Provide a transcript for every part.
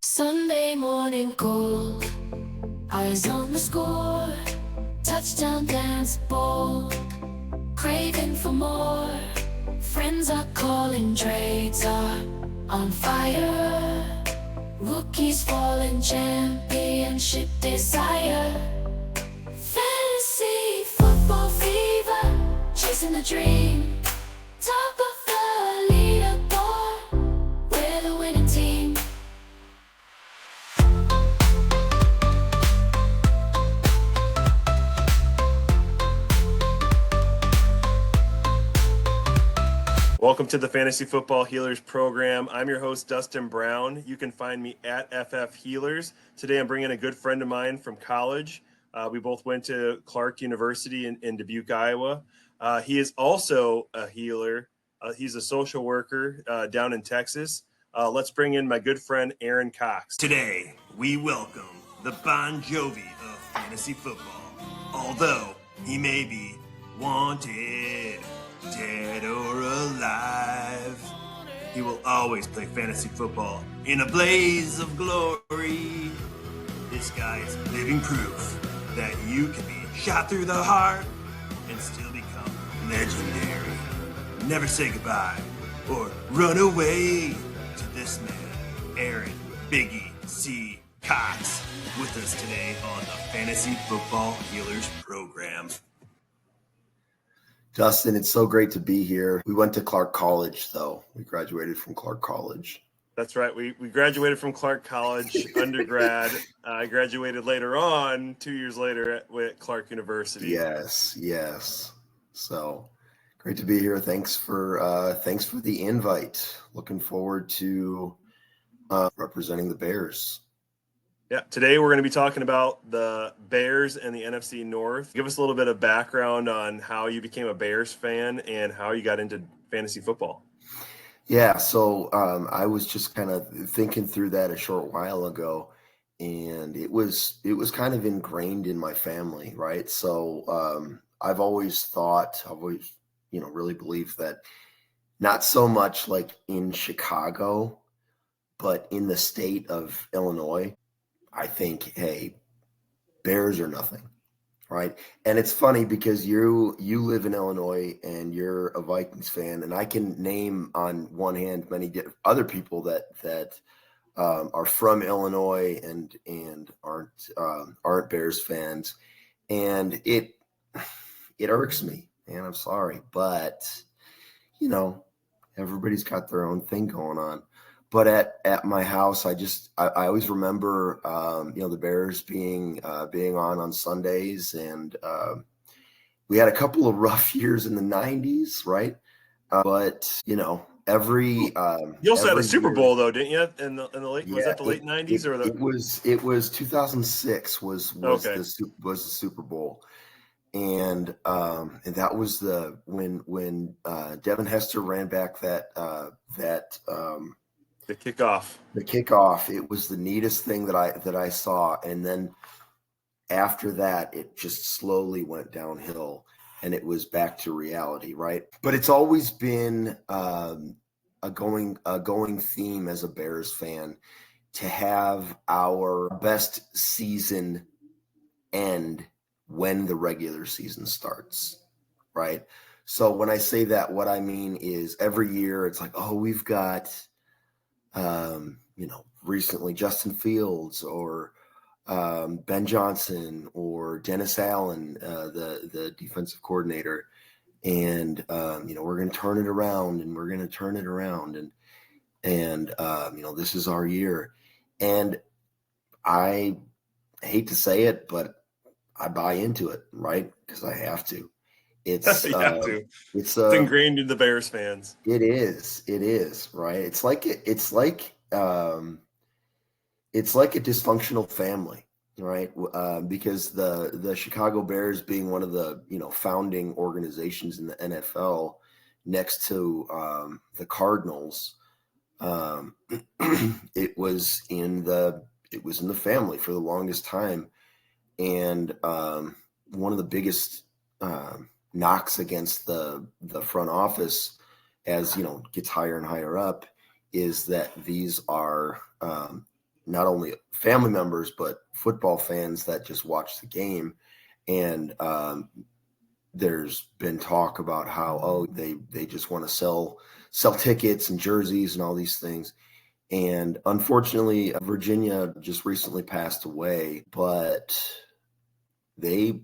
Sunday morning cold, eyes on the score, touchdown dance ball, craving for more. Friends are calling, trades are on fire. Rookies falling, championship desire. Fantasy football fever, chasing the dream. Top of the leaderboard, we're the winning team. Welcome to the Fantasy Football Healers program. I'm your host, Dustin Brown. You can find me at FF Healers. Today I'm bringing a good friend of mine from college. We both went to Clark University in Dubuque, Iowa. He is also a healer. He's a social worker down in Texas. Let's bring in my good friend, Aaron Cox. Today, we welcome the Bon Jovi of fantasy football. Although he may be wanted, dead or alive, he will always play fantasy football in a blaze of glory. This guy is living proof that you can be shot through the heart and still become legendary. Never say goodbye or run away to this man, Aaron Biggie C. Cox, with us today on the Fantasy Football Healers program. Dustin, it's so great to be here. We went to Clark College, though. We graduated from Clark College. That's right. We graduated from Clark College undergrad. I graduated later on, 2 years later at Clark University. Yes. So great to be here. Thanks for the invite. Looking forward to representing the Bears. Yeah, today we're going to be talking about the Bears and the NFC North. Give us a little bit of background on how you became a Bears fan and how you got into fantasy football. Yeah, so I was just kind of thinking through that a short while ago, and it was kind of ingrained in my family, right? So I've always really believed that not so much like in Chicago, but in the state of Illinois, I think, hey, Bears are nothing, right? And it's funny because you live in Illinois and you're a Vikings fan, and I can name on one hand many other people that are from Illinois and aren't Bears fans, and it irks me, and I'm sorry, but everybody's got their own thing going on. But at my house, I always remember, the Bears being on Sundays, and we had a couple of rough years in the '90s, right? But every you also had a Super Bowl though, didn't you? In the late was that the late '90s or the? It was 2006 was okay. the Super Bowl, and that was when Devin Hester ran back that. The kickoff. The kickoff. It was the neatest thing that I saw, and then after that, it just slowly went downhill, and it was back to reality, right? But it's always been a going theme as a Bears fan to have our best season end when the regular season starts, right? So when I say that, what I mean is every year it's like, oh, we've got recently Justin Fields or Ben Johnson or Dennis Allen, the defensive coordinator. And, we're going to turn it around and we're going to turn it around. And this is our year. And I hate to say it, but I buy into it, right? Because I have to. It's ingrained in the Bears fans. It is, right? It's like a dysfunctional family, right? Because the Chicago Bears being one of the founding organizations in the NFL, next to the Cardinals, it was in the family for the longest time, and one of the biggest knocks against the front office as gets higher and higher up is that these are not only family members, but football fans that just watch the game. And there's been talk about how, they just want to sell tickets and jerseys and all these things. And unfortunately, Virginia just recently passed away, but they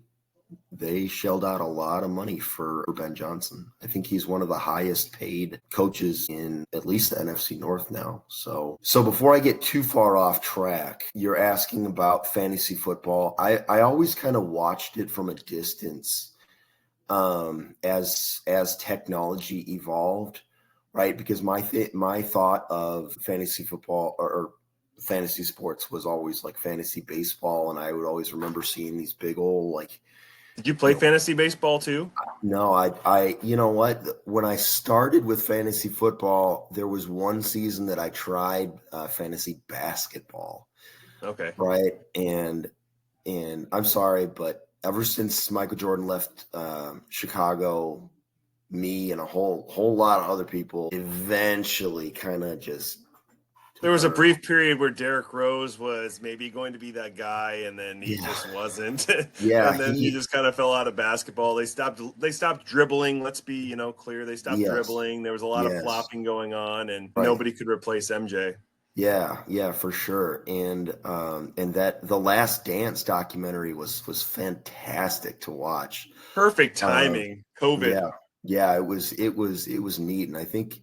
shelled out a lot of money for Ben Johnson. I think he's one of the highest paid coaches in at least the NFC North now. So before I get too far off track, you're asking about fantasy football. I always kind of watched it from a distance as technology evolved, right? Because my thought of fantasy football or fantasy sports was always like fantasy baseball, and I would always remember seeing these big old like. Did you play fantasy baseball too? No, I you know what? When I started with fantasy football, there was one season that I tried fantasy basketball. Okay. Right, and I'm sorry, but ever since Michael Jordan left Chicago, me and a whole lot of other people eventually kind of just. There was a brief period where Derrick Rose was maybe going to be that guy, and then he just wasn't. Yeah, and then he just kind of fell out of basketball. They stopped dribbling. Let's be clear. They stopped dribbling. There was a lot of flopping going on, and nobody could replace MJ. Yeah, for sure. And that The Last Dance documentary was fantastic to watch. Perfect timing. COVID. Yeah, it was neat, and I think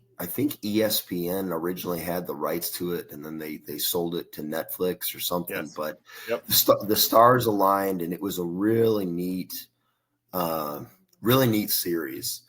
ESPN originally had the rights to it, and then they sold it to Netflix or something. Yes. But Yep. the stars aligned, and it was a really neat series.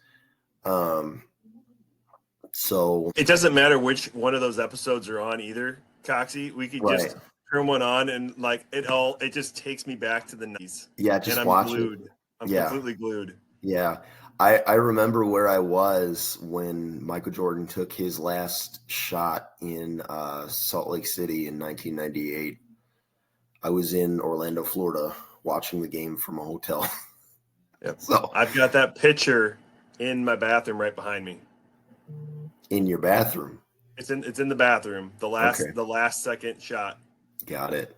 So it doesn't matter which one of those episodes are on either, Coxy. We could just turn one on, and it just takes me back to the 90s. Yeah, just and watch glued. it. I'm completely glued. Yeah. I remember where I was when Michael Jordan took his last shot in Salt Lake City in 1998. I was in Orlando, Florida, watching the game from a hotel. Yep. So I've got that picture in my bathroom right behind me. In your bathroom? It's in the bathroom. The last second shot. Got it.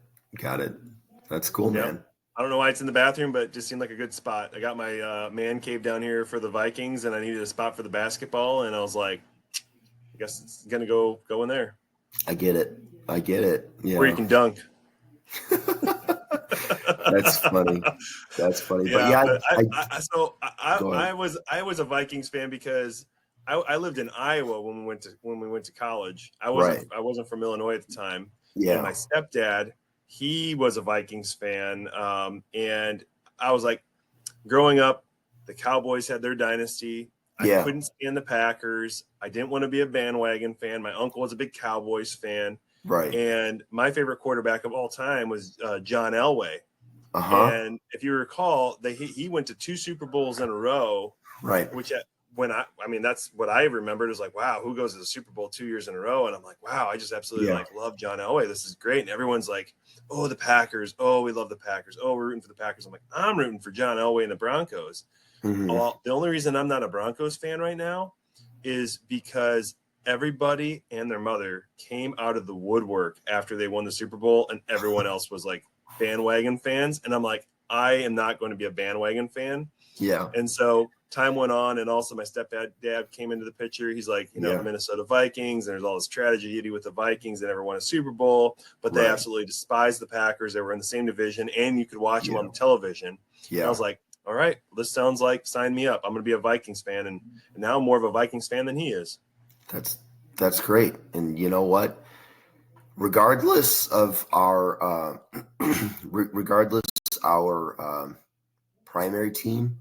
That's cool, man. I don't know why it's in the bathroom, but it just seemed like a good spot. I got my man cave down here for the Vikings, and I needed a spot for the basketball, and I was like, I guess it's gonna go in there. I get it. Yeah. Where you can dunk. That's funny. Yeah, I was a Vikings fan because I lived in Iowa when we went to college. I wasn't from Illinois at the time. Yeah. And my stepdad, he was a Vikings fan, and I was like, growing up, the Cowboys had their dynasty. I couldn't stand the Packers. I didn't want to be a bandwagon fan. My uncle was a big Cowboys fan. Right. And my favorite quarterback of all time was John Elway. Uh-huh. And if you recall, he went to 2 Super Bowls in a row. Right. Which that's what I remembered is like, wow, who goes to the Super Bowl 2 years in a row? And I'm like, wow, I just absolutely love John Elway. This is great. And everyone's like, oh, the Packers. Oh, we love the Packers. Oh, we're rooting for the Packers. I'm like, I'm rooting for John Elway and the Broncos. Mm-hmm. Well, the only reason I'm not a Broncos fan right now is because everybody and their mother came out of the woodwork after they won the Super Bowl, and everyone else was like bandwagon fans. And I'm like, I am not going to be a bandwagon fan. Yeah. And so time went on, and also my dad came into the picture. He's like, the Minnesota Vikings, and there's all this tragedy with the Vikings. They never won a Super Bowl, but they absolutely despised the Packers. They were in the same division, and you could watch them on the television. Yeah. And I was like, all right, this sounds like sign me up. I'm going to be a Vikings fan, and now I'm more of a Vikings fan than he is. That's great. And you know what? Regardless of our primary team,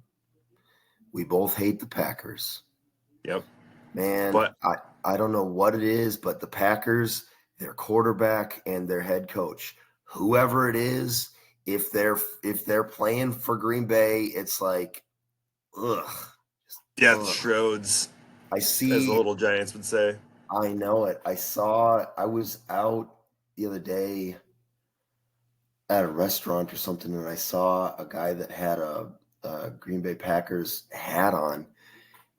we both hate the Packers. Yep. Man, but I don't know what it is, but the Packers, their quarterback and their head coach, whoever it is, if they're playing for Green Bay, it's like, ugh. Death Schroeds. I see, as the little Giants would say. I know it. I was out the other day at a restaurant or something, and I saw a guy that had a Green Bay Packers hat on,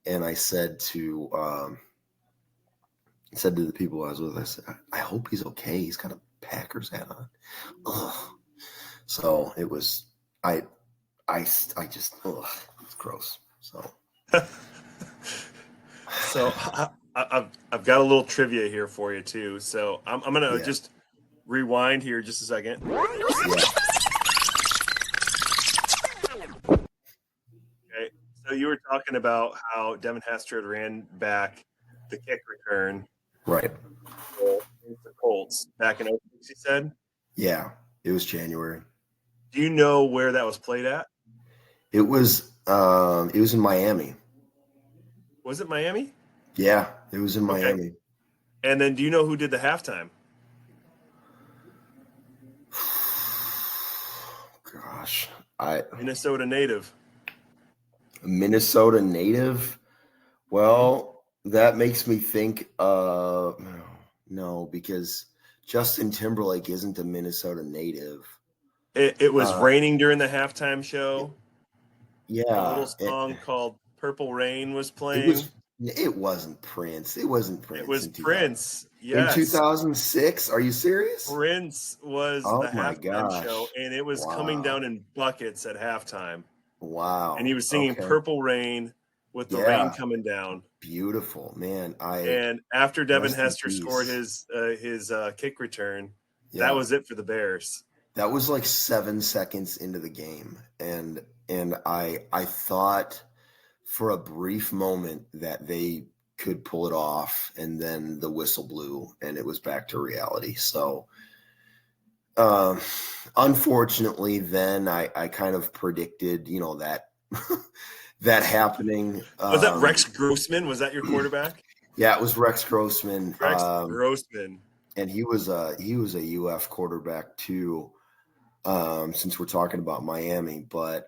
and I said to the people I was with, I said, I hope he's okay. He's got a Packers hat on. Ugh. So it was, I just, ugh, it's gross. So. So I've got a little trivia here for you too. So I'm gonna just rewind here just a second. Yeah. Okay. So you were talking about how Devin Hester had ran back the kick return Right. against the Colts back in 06, he said. Yeah. It was January. Do you know where that was played at? It was in Miami. Was it Miami? Yeah, it was in Okay. Miami. And then do you know who did the halftime? Gosh, Minnesota native. Minnesota native. Well, that makes me think. No, because Justin Timberlake isn't a Minnesota native. It was raining during the halftime show. Yeah, A little song called "Purple Rain" was playing. It wasn't Prince. It wasn't Prince. It was Prince. Yes. In 2006. Are you serious? Prince was the halftime show, and it was coming down in buckets at halftime. Wow. And he was singing "Purple Rain" with the rain coming down. Beautiful, man. And after Devin Hester scored his kick return, that was it for the Bears. That was like 7 seconds into the game, and I thought for a brief moment that they could pull it off, and then the whistle blew and it was back to reality. So unfortunately then I kind of predicted, that that happening. Was that Rex Grossman? Was that your quarterback? Yeah, it was Rex Grossman. Grossman. And he was a UF quarterback too. Since we're talking about Miami, but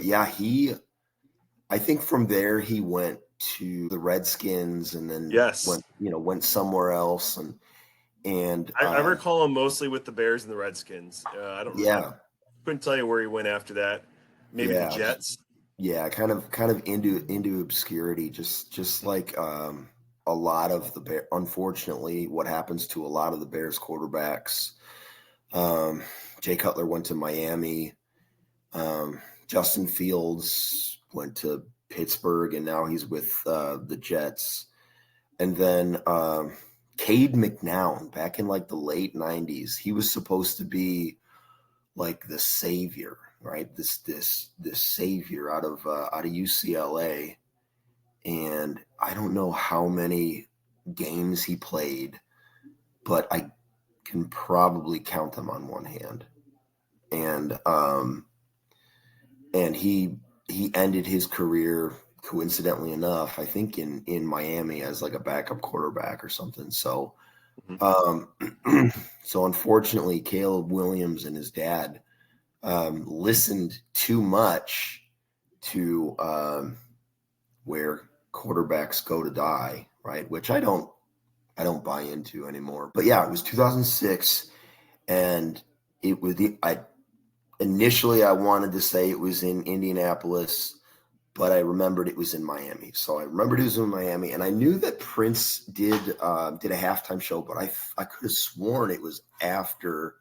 yeah, I think from there he went to the Redskins and then went somewhere else and I recall him mostly with the Bears and the Redskins. I don't couldn't tell you where he went after that. Maybe the Jets. Yeah, kind of into obscurity, just like a lot of the unfortunately what happens to a lot of the Bears quarterbacks. Jay Cutler went to Miami. Justin Fields went to Pittsburgh, and now he's with the Jets. And then Cade McNown, back in like the late 90s, he was supposed to be like the savior, right? This savior out of UCLA. And I don't know how many games he played, but I can probably count them on one hand. And he ended his career, coincidentally enough, I think in Miami as like a backup quarterback or something. So so unfortunately Caleb Williams and his dad listened too much to where quarterbacks go to die, right? Which I don't buy into anymore. But yeah, it was 2006, and it was initially I wanted to say it was in Indianapolis, but I remembered it was in Miami. So I remembered it was in Miami, and I knew that Prince did a halftime show, but I could have sworn it was after.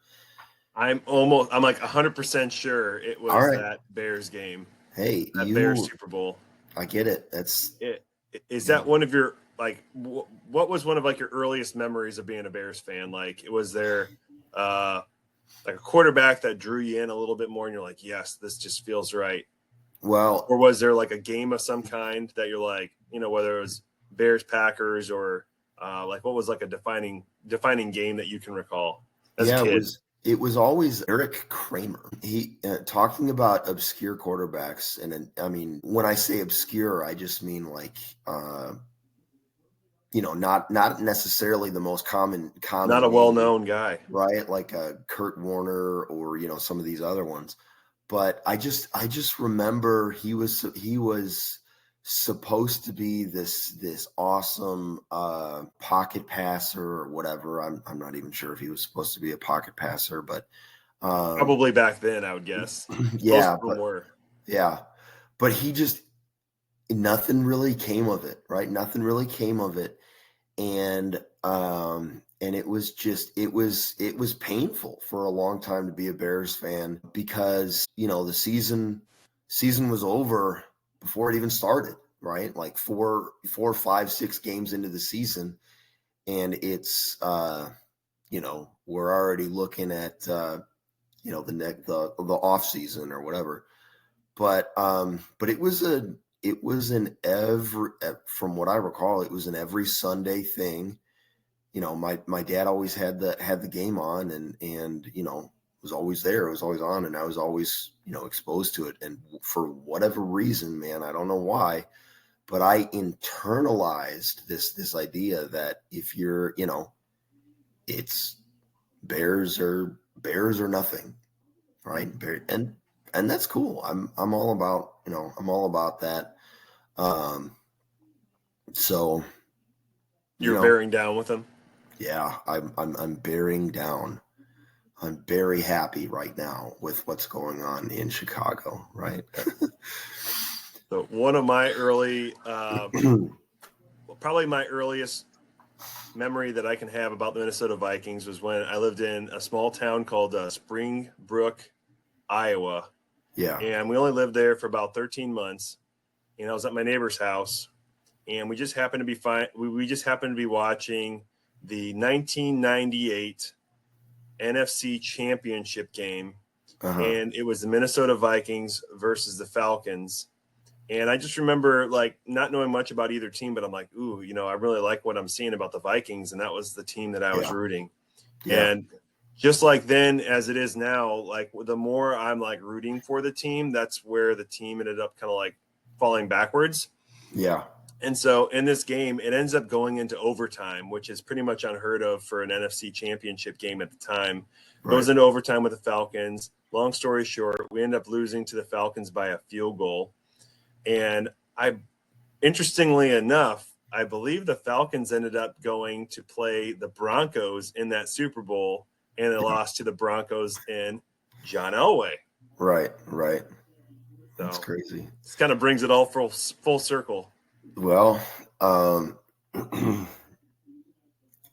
I'm like 100% sure it was that Bears game. Hey, that Bears Super Bowl. I get it. That's it. Is that one of your like? What was one of like your earliest memories of being a Bears fan? Like, was there like a quarterback that drew you in a little bit more, and you're like, yes, this just feels right? Well, or was there like a game of some kind that you're like, whether it was Bears Packers or like what was like a defining game that you can recall as a kid? It was always Eric Kramer. He talking about obscure quarterbacks, and I mean, when I say obscure, I just mean like, not necessarily the most common, not a well-known guy, right? Like Kurt Warner or some of these other ones. But I just remember he was supposed to be this awesome pocket passer or whatever. I'm not even sure if he was supposed to be a pocket passer, but probably back then I would guess. But he just nothing really came of it, right? Nothing really came of it, and And it was just it was painful for a long time to be a Bears fan because, the season was over before it even started, right? Like 4, 5, 6 games into the season, and it's we're already looking at the off season or whatever. But it was from what I recall, it was an every Sunday thing. My dad always had the game on, and was always there. It was always on, and I was always exposed to it. And for whatever reason, man, I don't know why, but I internalized this idea that if you're, it's Bears or nothing, right? And that's cool. I'm all about that. So You're bearing down with them. Yeah, I'm bearing down. I'm very happy right now with what's going on in Chicago, right? So one of my early, probably my earliest memory that I can have about the Minnesota Vikings was when I lived in a small town called Springbrook, Iowa. Yeah. And we only lived there for about 13 months. And I was at my neighbor's house, and we just happened to be we just happened to be watching the 1998 NFC Championship game, and it was the Minnesota Vikings versus the Falcons. And I just remember not knowing much about either team, but I'm like, ooh, I really like what I'm seeing about the Vikings, and that was the team that I was rooting. Yeah. And just like then, as it is now, the more I'm rooting for the team, that's where the team ended up kind of falling backwards. Yeah. And so in this game, it ends up going into overtime, which is pretty much unheard of for an NFC Championship game at the time. Right. Goes into overtime with the Falcons. Long story short, we end up losing to the Falcons by a field goal. And interestingly enough, I believe the Falcons ended up going to play the Broncos in that Super Bowl, and they lost to the Broncos in John Elway. Right. So that's crazy. This kind of brings it all full circle. Well, I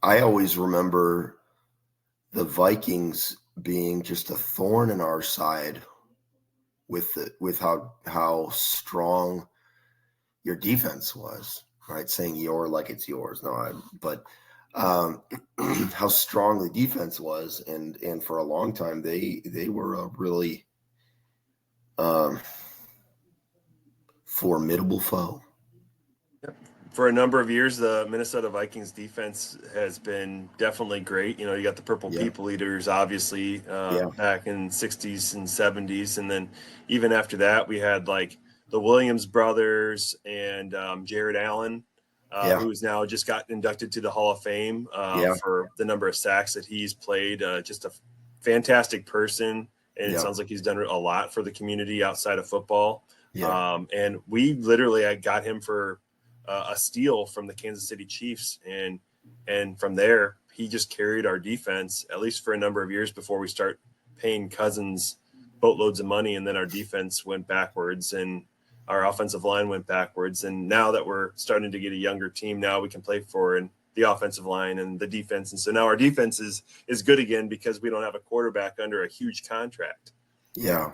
always remember the Vikings being just a thorn in our side with how strong your defense was, right? Saying your like it's yours. But how strong the defense was, and for a long time they were a really formidable foe. For a number of years, the Minnesota Vikings defense has been definitely great. You got the Purple People Eaters, obviously, back in 60s and 70s. And then even after that, we had the Williams brothers and Jared Allen, who's now just got inducted to the Hall of Fame for the number of sacks that he's played. Just a fantastic person. And it sounds like he's done a lot for the community outside of football. Yeah. And we literally got him for a steal from the Kansas City Chiefs, and from there he just carried our defense at least for a number of years before we start paying Cousins boatloads of money, and then our defense went backwards and our offensive line went backwards. And now that we're starting to get a younger team, now we can play for and the offensive line and the defense, and so now our defense is good again because we don't have a quarterback under a huge contract. Yeah.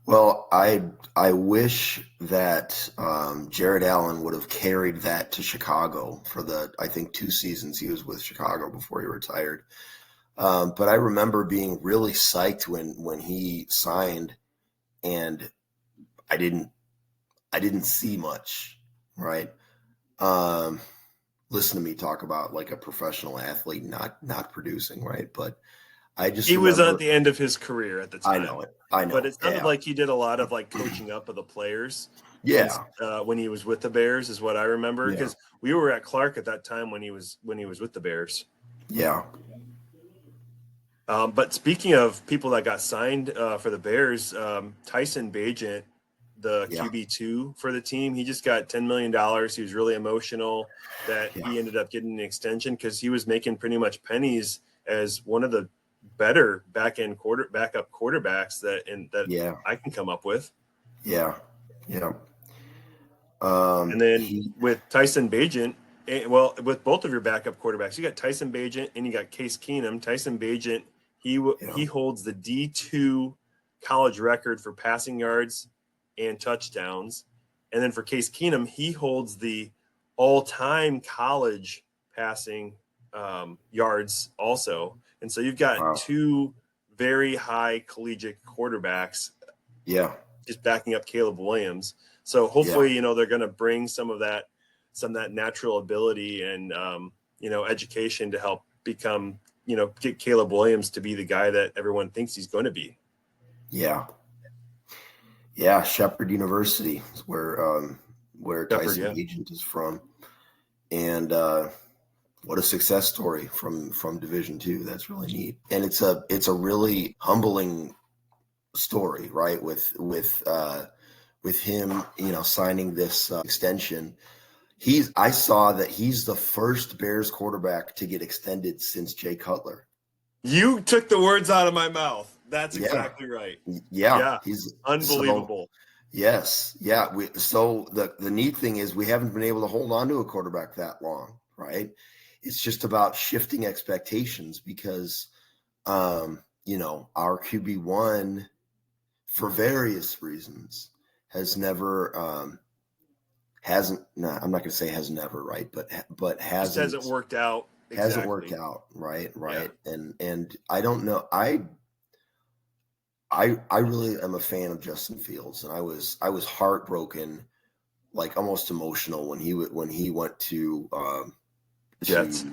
Well, I wish that Jared Allen would have carried that to Chicago for I think 2 seasons he was with Chicago before he retired. But I remember being really psyched when he signed, and I didn't see much, right? Listen to me talk about a professional athlete not producing, right? But he was at the end of his career at the time. I know. But it sounded like he did a lot of coaching up of the players. Yeah. When he was with the Bears is what I remember, because we were at Clark at that time when he was with the Bears. Yeah. But speaking of people that got signed for the Bears, Tyson Bagent, the QB2 for the team, he just got $10 million. He was really emotional that he ended up getting an extension because he was making pretty much pennies as one of the better backup quarterbacks that I can come up with. Yeah. And then with Tyson Bagent, well, with both of your backup quarterbacks, you got Tyson Bagent and you got Case Keenum. Tyson Bagent, he holds the D2 college record for passing yards and touchdowns. And then for Case Keenum, he holds the all-time college passing yards also. And so you've got two very high collegiate quarterbacks just backing up Caleb Williams. So hopefully, they're going to bring some of that natural ability and, education to help become, get Caleb Williams to be the guy that everyone thinks he's going to be. Yeah. Shepherd University is where Tyson Bagent is from. And, what a success story from Division II. That's really neat. And it's a really humbling story, right? With him, signing this extension. I saw that he's the first Bears quarterback to get extended since Jay Cutler. You took the words out of my mouth. That's exactly right. Yeah. He's unbelievable. Yes. Yeah. So the neat thing is we haven't been able to hold on to a quarterback that long, right? It's just about shifting expectations because, our QB1 for various reasons I'm not going to say has never, right. But hasn't worked out. Exactly. Hasn't worked out. Right. Yeah. And I don't know. I really am a fan of Justin Fields, and I was heartbroken, like almost emotional when he went to Jets.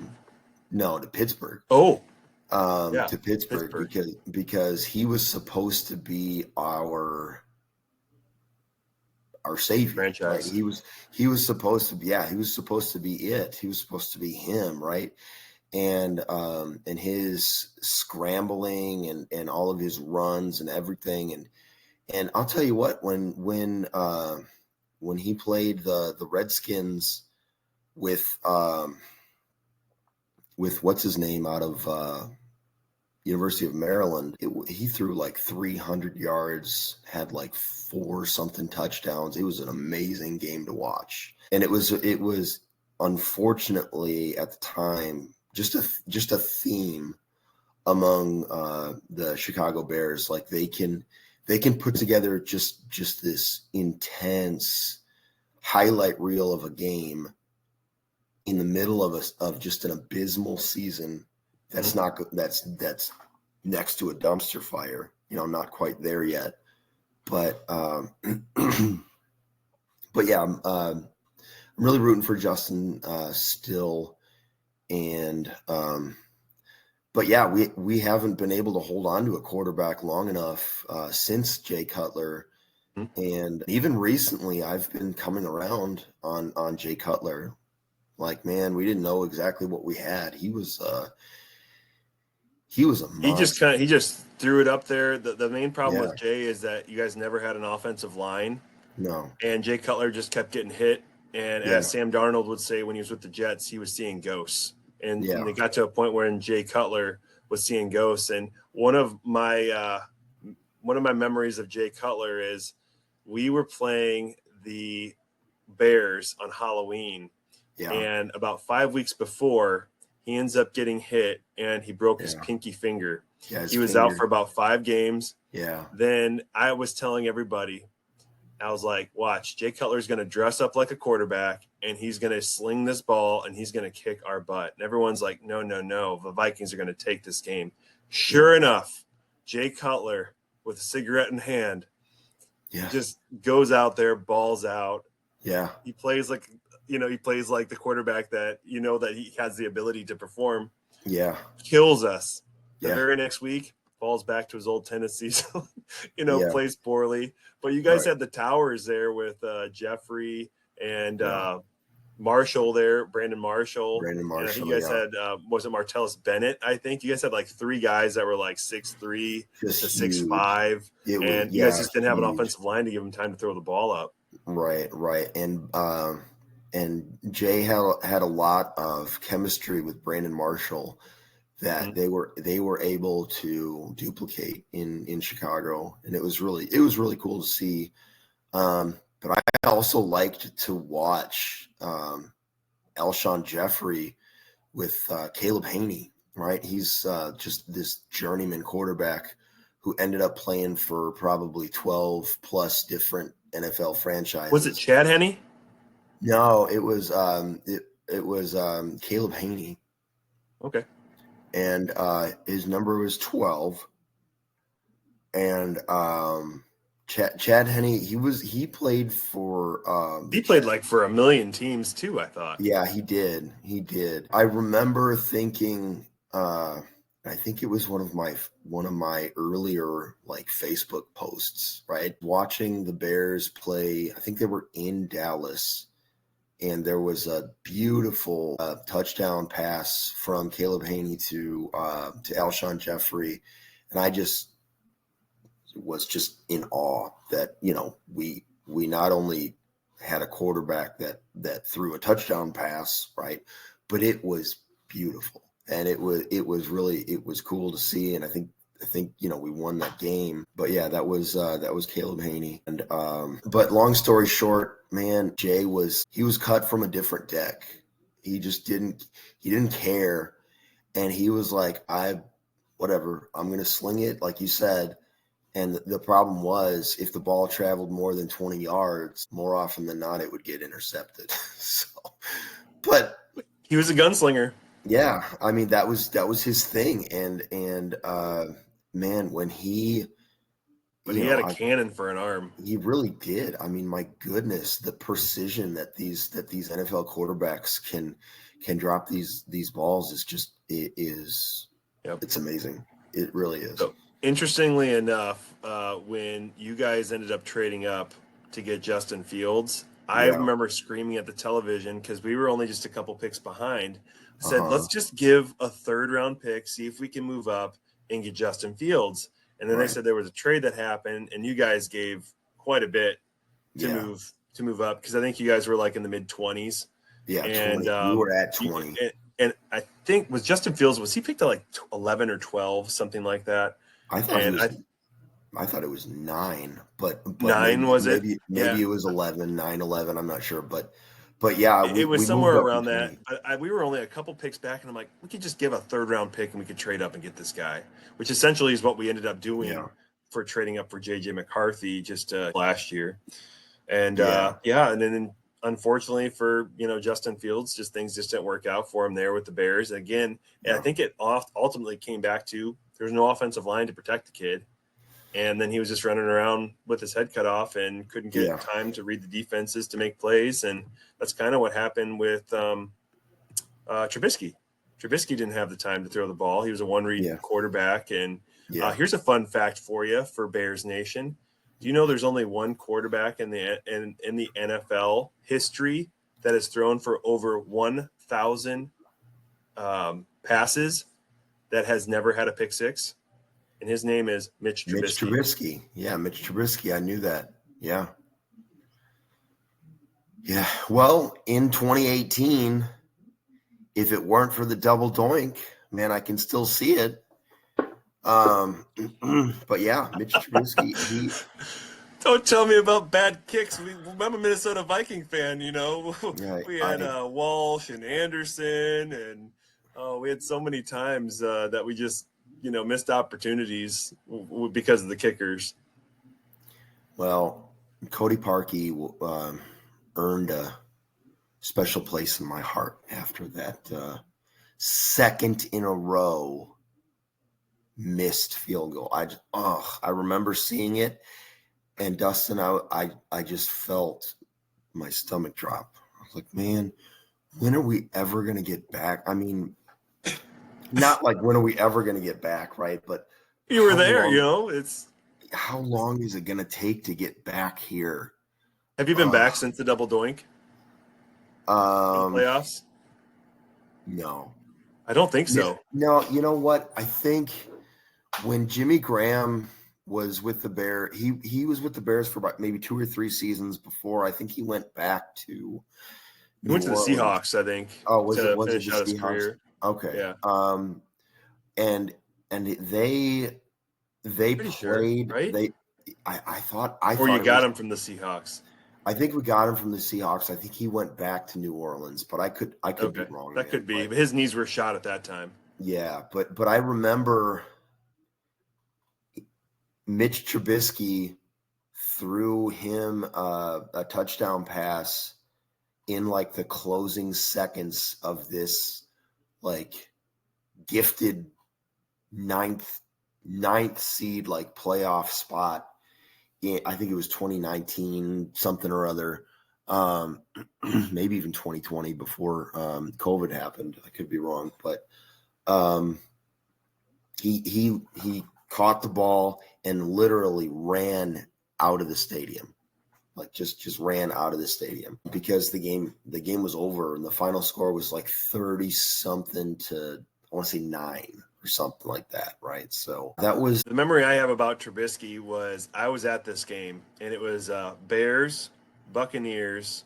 To Pittsburgh. To Pittsburgh. Because he was supposed to be our savior franchise. Right? He was supposed to be he was supposed to be it. He was supposed to be him, right? And his scrambling and all of his runs and everything and I'll tell you what, when he played the Redskins with what's his name out of University of Maryland, he threw like 300 yards, had like 4 something touchdowns. It was an amazing game to watch, and it was unfortunately at the time just a theme among the Chicago Bears. Like they can put together just this intense highlight reel of a game in the middle of just an abysmal season. That's not good. That's next to a dumpster fire. Not quite there yet, but yeah, I'm really rooting for Justin still, and but yeah, we haven't been able to hold on to a quarterback long enough since Jay Cutler, and even recently I've been coming around on Jay Cutler. Like, man, we didn't know exactly what we had. He was a monster. He just threw it up there. The main problem with Jay is that you guys never had an offensive line. No. And Jay Cutler just kept getting hit. And as Sam Darnold would say when he was with the Jets, he was seeing ghosts. And they got to a point where Jay Cutler was seeing ghosts. And one of my memories of Jay Cutler is we were playing the Bears on Halloween. Yeah. And about 5 weeks before, he ends up getting hit and he broke his pinky finger. Yeah, he was out for about 5 games. Yeah. Then I was telling everybody, I was like, watch, Jay Cutler's going to dress up like a quarterback and he's going to sling this ball and he's going to kick our butt. And everyone's like, no. The Vikings are going to take this game. Sure enough, Jay Cutler with a cigarette in hand just goes out there, balls out. Yeah. He plays like the quarterback that that he has the ability to perform. Yeah. Kills us. The very next week, falls back to his old tendencies, plays poorly. But you guys had the towers there with Jeffrey and Marshall there, Brandon Marshall. And I think you guys had, was it Martellus Bennett? I think you guys had like 3 guys that were like 6'3" to 6'5", and you guys just didn't have an offensive line to give them time to throw the ball up. Right. And Jay had a lot of chemistry with Brandon Marshall that they were able to duplicate in Chicago, and it was really cool to see. But I also liked to watch Alshon Jeffrey with Caleb Haney, right? He's just this journeyman quarterback who ended up playing for probably 12 plus different NFL franchises. Was it Chad Henne? No, it was Caleb Haney. Okay. And his number was 12. And Chad Henne, he played for he played like for a million teams too, I thought. Yeah, he did. I remember thinking I think it was one of my earlier like Facebook posts, right? Watching the Bears play, I think they were in Dallas, and there was a beautiful touchdown pass from Caleb Haney to Alshon Jeffrey, and I just was just in awe that, you know, we not only had a quarterback that threw a touchdown pass, right, but it was beautiful. And it was cool to see. And I think, you know, we won that game, but yeah, that was Caleb Haney. And, but long story short, man, Jay was cut from a different deck. He just didn't care. And he was like, whatever, I'm going to sling it. Like you said. And the problem was, if the ball traveled more than 20 yards, more often than not, it would get intercepted. But he was a gunslinger. Yeah, I mean that was his thing, and man, when he had a cannon for an arm. He really did. I mean, my goodness, the precision that these NFL quarterbacks can drop these balls is it's amazing. It really is. So, interestingly enough, when you guys ended up trading up to get Justin Fields, I remember screaming at the television because we were only just a couple picks behind. I said, let's just give a third-round pick, see if we can move up and get Justin Fields. And then they said there was a trade that happened, and you guys gave quite a bit to move up because I think you guys were like in the mid-20s. Yeah, and 20. We were at 20. And I think was Justin Fields, was he picked at like 11 or 12, something like that? I thought it was 9, but 9 maybe, was it? Maybe it was 11, 9, 11. I'm not sure, but yeah, it was somewhere around that. We were only a couple picks back, and I'm like, we could just give a third-round pick, and we could trade up and get this guy, which essentially is what we ended up doing for trading up for J.J. McCarthy just last year. And and then unfortunately for Justin Fields, things just didn't work out for him there with the Bears. And again, I think it ultimately came back to there's no offensive line to protect the kid. And then he was just running around with his head cut off and couldn't get time to read the defenses to make plays. And that's kind of what happened with Trubisky. Trubisky didn't have the time to throw the ball. He was a one-read quarterback. And here's a fun fact for you for Bears Nation. Do you know there's only one quarterback in the NFL history that has thrown for over 1,000 passes that has never had a pick six? And his name is Mitch Trubisky. Mitch Trubisky. Yeah, Mitch Trubisky. I knew that. Yeah. Yeah. Well, in 2018, if it weren't for the double doink, man, I can still see it. But yeah, Mitch Trubisky. Don't tell me about bad kicks. I'm a Minnesota Viking fan, We had Walsh and Anderson, and we had so many times that we just missed opportunities because of the kickers. Well, Cody Parkey earned a special place in my heart after that second in a row missed field goal. I remember seeing it, and Dustin, I just felt my stomach drop. I was like, man, when are we ever going to get back? I mean, not like when are we ever going to get back, right? But you were there, it's how long is it going to take to get back here? Have you been back since the double doink? Playoffs? No, I don't think so. No, you know what? I think when Jimmy Graham was with the Bears, he was with the Bears for about maybe 2 or 3 seasons before. I think he went back to. He went to the Seahawks, I think. Oh, was it the Seahawks? Career. Okay. Yeah. And they Pretty played. sure, right? I thought you got him from the Seahawks. I think we got him from the Seahawks. I think he went back to New Orleans, but I could be wrong. That could be. But his knees were shot at that time. Yeah, but I remember Mitch Trubisky threw him a touchdown pass in like the closing seconds of this like gifted ninth seed like playoff spot. I think it was 2019 something or other, maybe even 2020 before COVID happened. I could be wrong, but he caught the ball and literally ran out of the stadium. Like just ran out of the stadium because the game was over and the final score was like 30 something to, I want to say 9 or something like that, right? So that was the memory I have about Trubisky. Was I was at this game and it was Bears, Buccaneers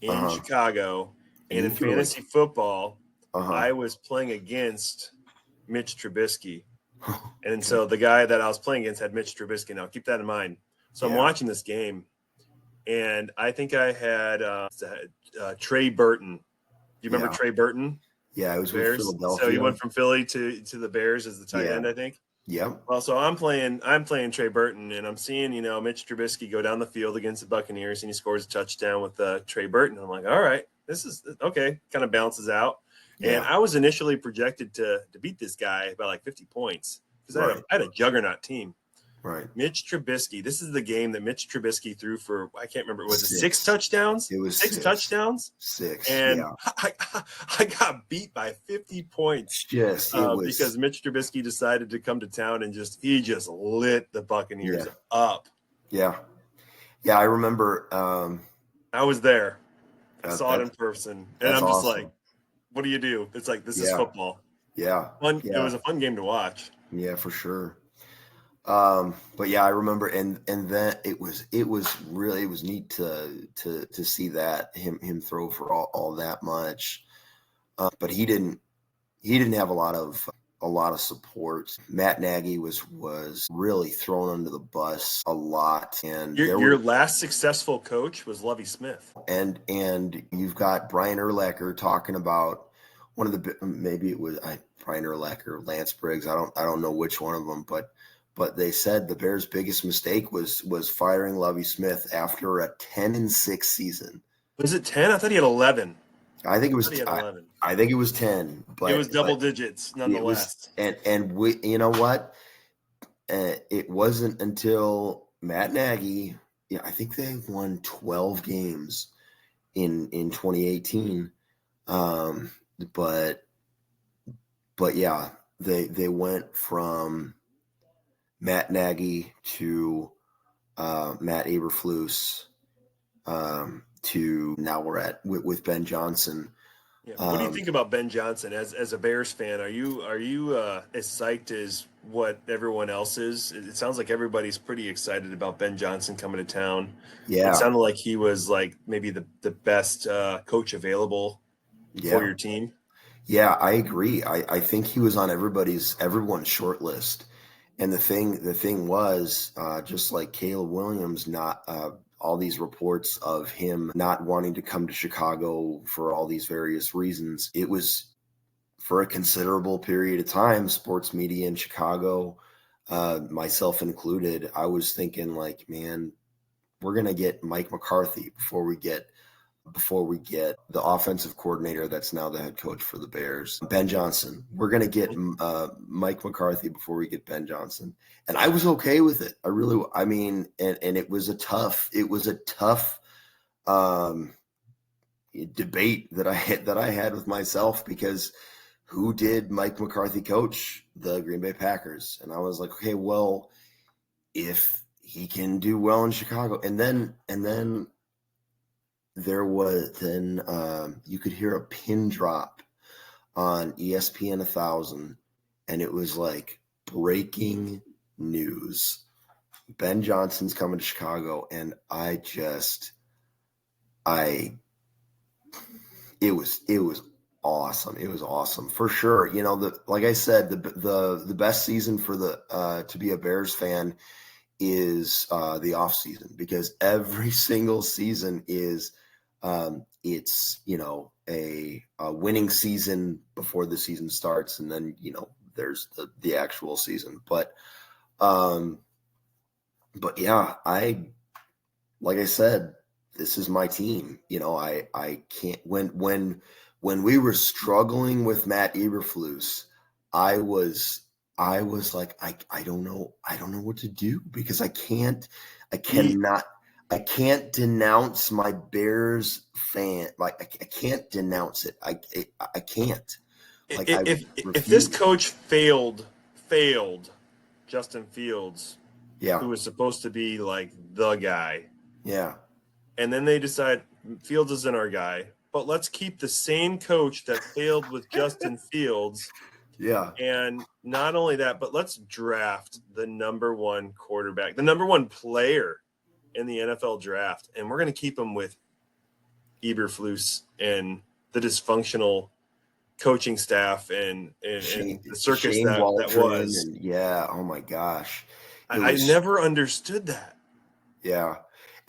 in Chicago, and in fantasy football, I was playing against Mitch Trubisky, and so the guy that I was playing against had Mitch Trubisky. Now keep that in mind. So I'm watching this game, and I think I had Trey Burton. Do you remember Trey Burton? Yeah, it was Bears. with Philadelphia. So he went from Philly to the Bears as the tight end, I think. Yeah. Well, so I'm playing Trey Burton, and I'm seeing, Mitch Trubisky go down the field against the Buccaneers, and he scores a touchdown with Trey Burton. I'm like, all right, this is okay. Kind of balances out. Yeah. And I was initially projected to beat this guy by like 50 points because I had a juggernaut team. Right. Mitch Trubisky. This is the game that Mitch Trubisky threw for, I can't remember. Was it 6 touchdowns? It was six touchdowns. 6. And I got beat by 50 points. Yes. Because Mitch Trubisky decided to come to town and he just lit the Buccaneers up. Yeah. Yeah. I remember. I was there. I saw it in person. And I'm just like, what do? It's like, this is football. Yeah. Fun. Yeah. It was a fun game to watch. Yeah, for sure. But yeah, I remember, and then it was neat to see that him throw for all that much. But he didn't have a lot of support. Matt Nagy was really thrown under the bus a lot. And your last successful coach was Lovie Smith. And you've got Brian Urlacher talking about one of the, maybe it was Brian Urlacher, Lance Briggs. I don't know which one of them, but they said the Bears' biggest mistake was firing Lovie Smith after a 10-6 season. Was it 10? I thought he had 11. I think it was 11. I think it was 10, but it was double digits nonetheless. And we, you know what? It wasn't until Matt Nagy, I think they won 12 games in 2018. But yeah, they went from Matt Nagy to Matt Eberflus to now we're with Ben Johnson. Yeah. What do you think about Ben Johnson as a Bears fan? Are you as psyched as what everyone else is? It sounds like everybody's pretty excited about Ben Johnson coming to town. Yeah, it sounded like he was like maybe the best coach available for your team. Yeah, I agree. I think he was on everyone's short list. And the thing was, just like Caleb Williams, not all these reports of him not wanting to come to Chicago for all these various reasons. It was for a considerable period of time, sports media in Chicago, myself included, I was thinking like, man, we're going to get Mike McCarthy before we get the offensive coordinator that's now the head coach for the Bears, Ben Johnson. We're going to get Mike McCarthy before we get Ben Johnson. And I was okay with it. And it was a tough debate that I had with myself, because who did Mike McCarthy coach? The Green Bay Packers. And I was like, okay, well, if he can do well in Chicago, and then there was you could hear a pin drop on ESPN 1000, and it was like breaking news. Ben Johnson's coming to Chicago, and it was awesome. It was awesome for sure. Like I said, the best season for to be a Bears fan is the off season, because every single season is it's, you know, a winning season before the season starts, and then, you know, there's the actual season. But yeah, like I said, this is my team. You know, I can't, when we were struggling with Matt Eberflus, I was like, I don't know what to do, because I can't denounce my Bears fan. Like, I can't denounce it. I can't. Like, If this coach failed Justin Fields, yeah, who was supposed to be like the guy, yeah, and then they decide Fields isn't our guy, but let's keep the same coach that failed with Justin Fields. yeah, And not only that, but let's draft the number one quarterback, the number one player in the NFL draft, and we're going to keep him with Eberflus and the dysfunctional coaching staff and the circus Shane that Waldron, was. and yeah, oh my gosh, I never understood that. Yeah.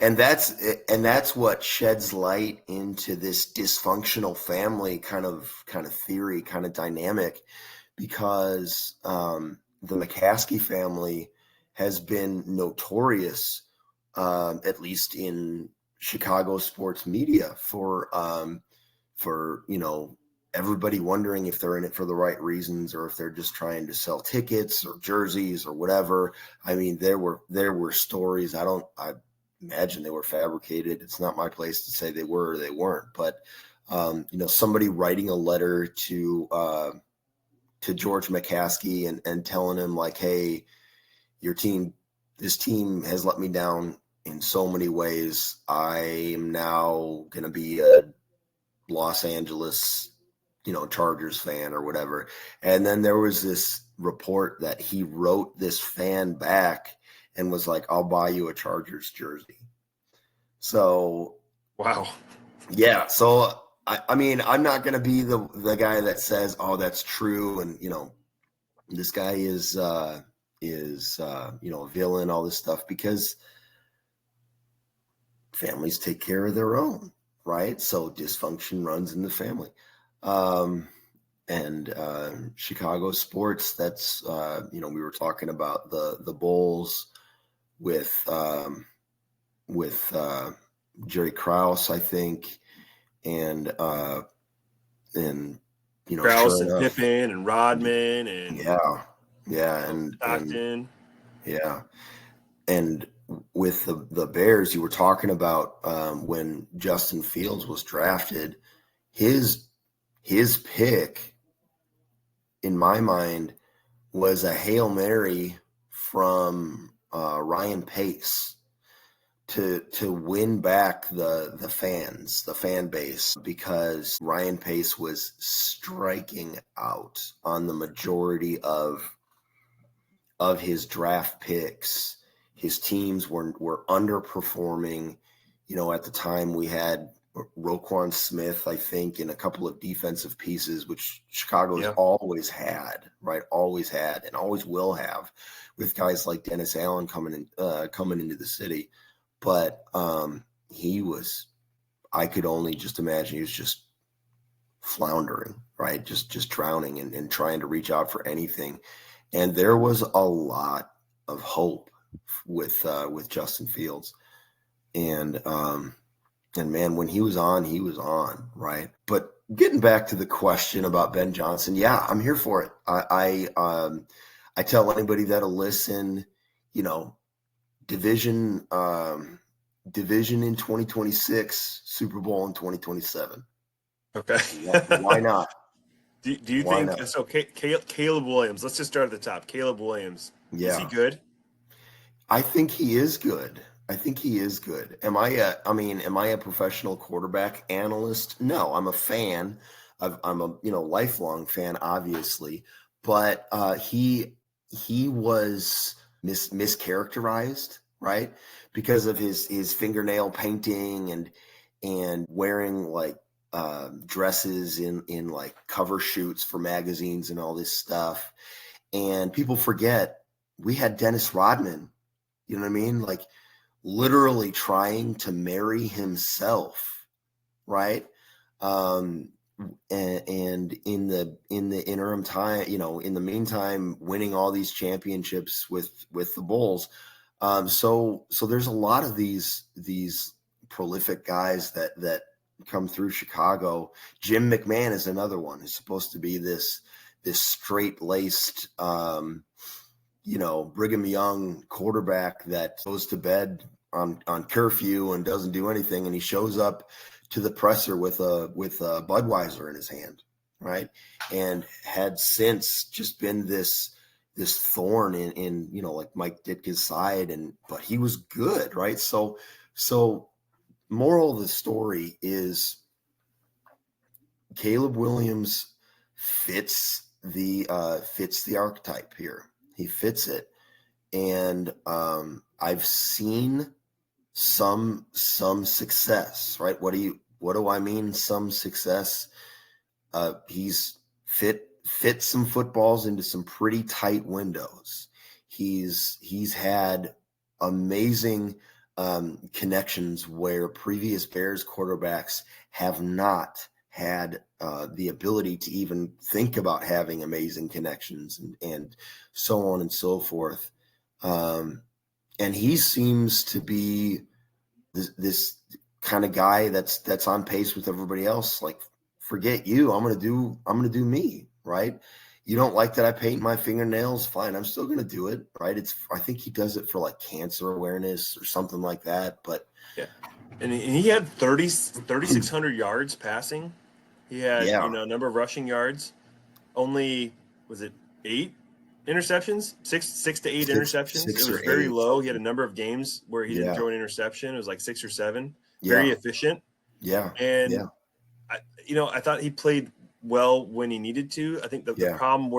And that's what sheds light into this dysfunctional family kind of theory, kind of dynamic, because the McCaskey family has been notorious, at least in Chicago sports media, for you know, everybody wondering if they're in it for the right reasons, or if they're just trying to sell tickets or jerseys or whatever. I mean, there were stories. I imagine they were fabricated. It's not my place to say they were or they weren't, but you know, somebody writing a letter to George McCaskey and telling him, like, hey, this team has let me down in so many ways. I am now going to be a Los Angeles, you know, Chargers fan or whatever. And then there was this report that he wrote this fan back and was like, I'll buy you a Chargers jersey. So, Wow. Yeah. So, I mean, I'm not going to be the guy that says, oh, that's true. And, you know, this guy is you know, a villain, all this stuff, because families take care of their own, right? So dysfunction runs in the family. And Chicago sports, that's, you know, we were talking about the Bulls with Jerry Krause, I think, and you know, Krause sure and enough, Pippen and Rodman and and Stockton. And with the Bears, you were talking about when Justin Fields was drafted, his pick, in my mind, was a Hail Mary from Ryan Pace to win back the fan base, because Ryan Pace was striking out on the majority of his draft picks. His teams were underperforming. You know, at the time we had Roquan Smith, I think, and a couple of defensive pieces, which Chicago has always had, right? Always had and always will have, with guys like Dennis Allen coming into the city. But I could only just imagine he was just floundering, right? Just drowning and trying to reach out for anything. And there was a lot of hope with Justin Fields. And man, when he was on, right? But getting back to the question about Ben Johnson, yeah, I'm here for it. I tell anybody that'll listen, you know, division in 2026, Super Bowl in 2027. Okay. Why not? Do you Why think not? it's okay? Caleb Williams. Let's just start at the top. Caleb Williams. Yeah. Is he good? I think he is good. Am I a professional quarterback analyst? No, I'm a fan. I'm a, you know, lifelong fan, obviously, but he was mischaracterized, right? Because of his fingernail painting and wearing like dresses in like cover shoots for magazines and all this stuff. And people forget we had Dennis Rodman You know what I mean? Like literally trying to marry himself, right? And in the interim time, in the meantime, winning all these championships with the Bulls. So there's a lot of these prolific guys that come through Chicago. Jim McMahon is another one who's supposed to be this straight-laced, Brigham Young quarterback that goes to bed on curfew and doesn't do anything, and he shows up to the presser with a Budweiser in his hand, right? And had since just been this thorn in like Mike Ditka's side, but he was good, right? So moral of the story is Caleb Williams fits the archetype here. He fits it. And I've seen some success, right? What do I mean some success? He's fit some footballs into some pretty tight windows. He's had amazing connections where previous Bears quarterbacks have not had the ability to even think about having amazing connections and so on and so forth. And he seems to be this kind of guy that's on pace with everybody else. Like, forget you, I'm gonna do me, right? You don't like that I paint my fingernails? Fine, I'm still gonna do it, right? I think he does it for like cancer awareness or something like that. But yeah, and he had 3,600 yards passing. He had a number of rushing yards. Only was it 8 interceptions? Six to eight interceptions. It was very low. He had a number of games where he didn't throw an interception. It was like 6 or 7. Very efficient. Yeah. And I thought he played well when he needed to. I think the problem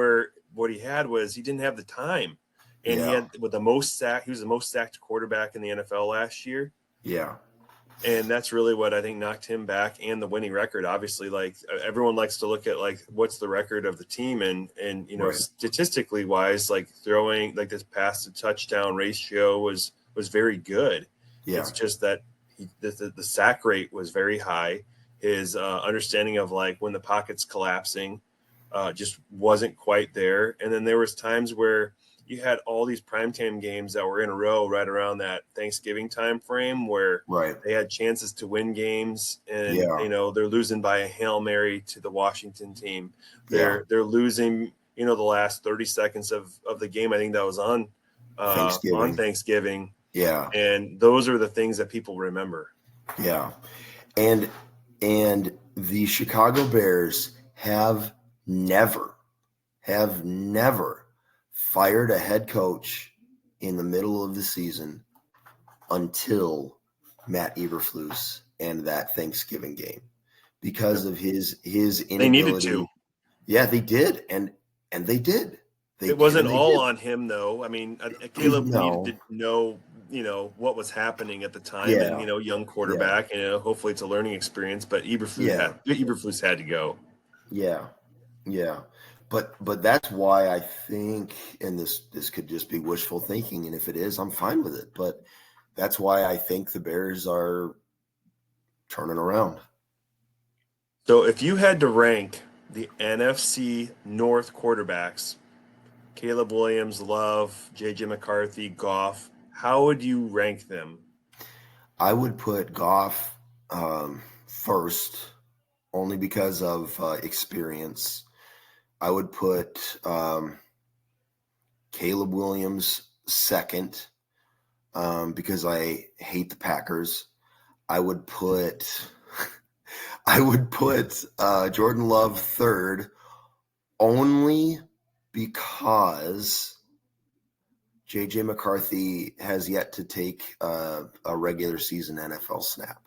what he had was he didn't have the time. And he had he was the most sacked quarterback in the NFL last year. Yeah. And that's really what I think knocked him back, and the winning record. Obviously, like everyone likes to look at like what's the record of the team, and statistically wise, like throwing like this pass to touchdown ratio was very good. Yeah. It's just that the sack rate was very high. His understanding of like when the pocket's collapsing just wasn't quite there. And then there was times where you had all these primetime games that were in a row right around that Thanksgiving time frame where they had chances to win games, and they're losing by a Hail Mary to the Washington team. They're losing, the last 30 seconds of the game. I think that was on Thanksgiving. Yeah. And those are the things that people remember. Yeah. And the Chicago Bears have never fired a head coach in the middle of the season until Matt Eberflus and that Thanksgiving game, because of his inability. They needed to. Yeah, they did, and they did. It wasn't all on him, though. I mean, Caleb needed to know, what was happening at the time, and young quarterback, and hopefully it's a learning experience. But Eberflus had to go. Yeah, yeah. But that's why I think, and this could just be wishful thinking, and if it is, I'm fine with it. But that's why I think the Bears are turning around. So if you had to rank the NFC North quarterbacks, Caleb Williams, Love, J.J. McCarthy, Goff, how would you rank them? I would put Goff first, only because of experience. I would put Caleb Williams second because I hate the Packers. I would put Jordan Love third, only because J.J. McCarthy has yet to take a regular season NFL snap.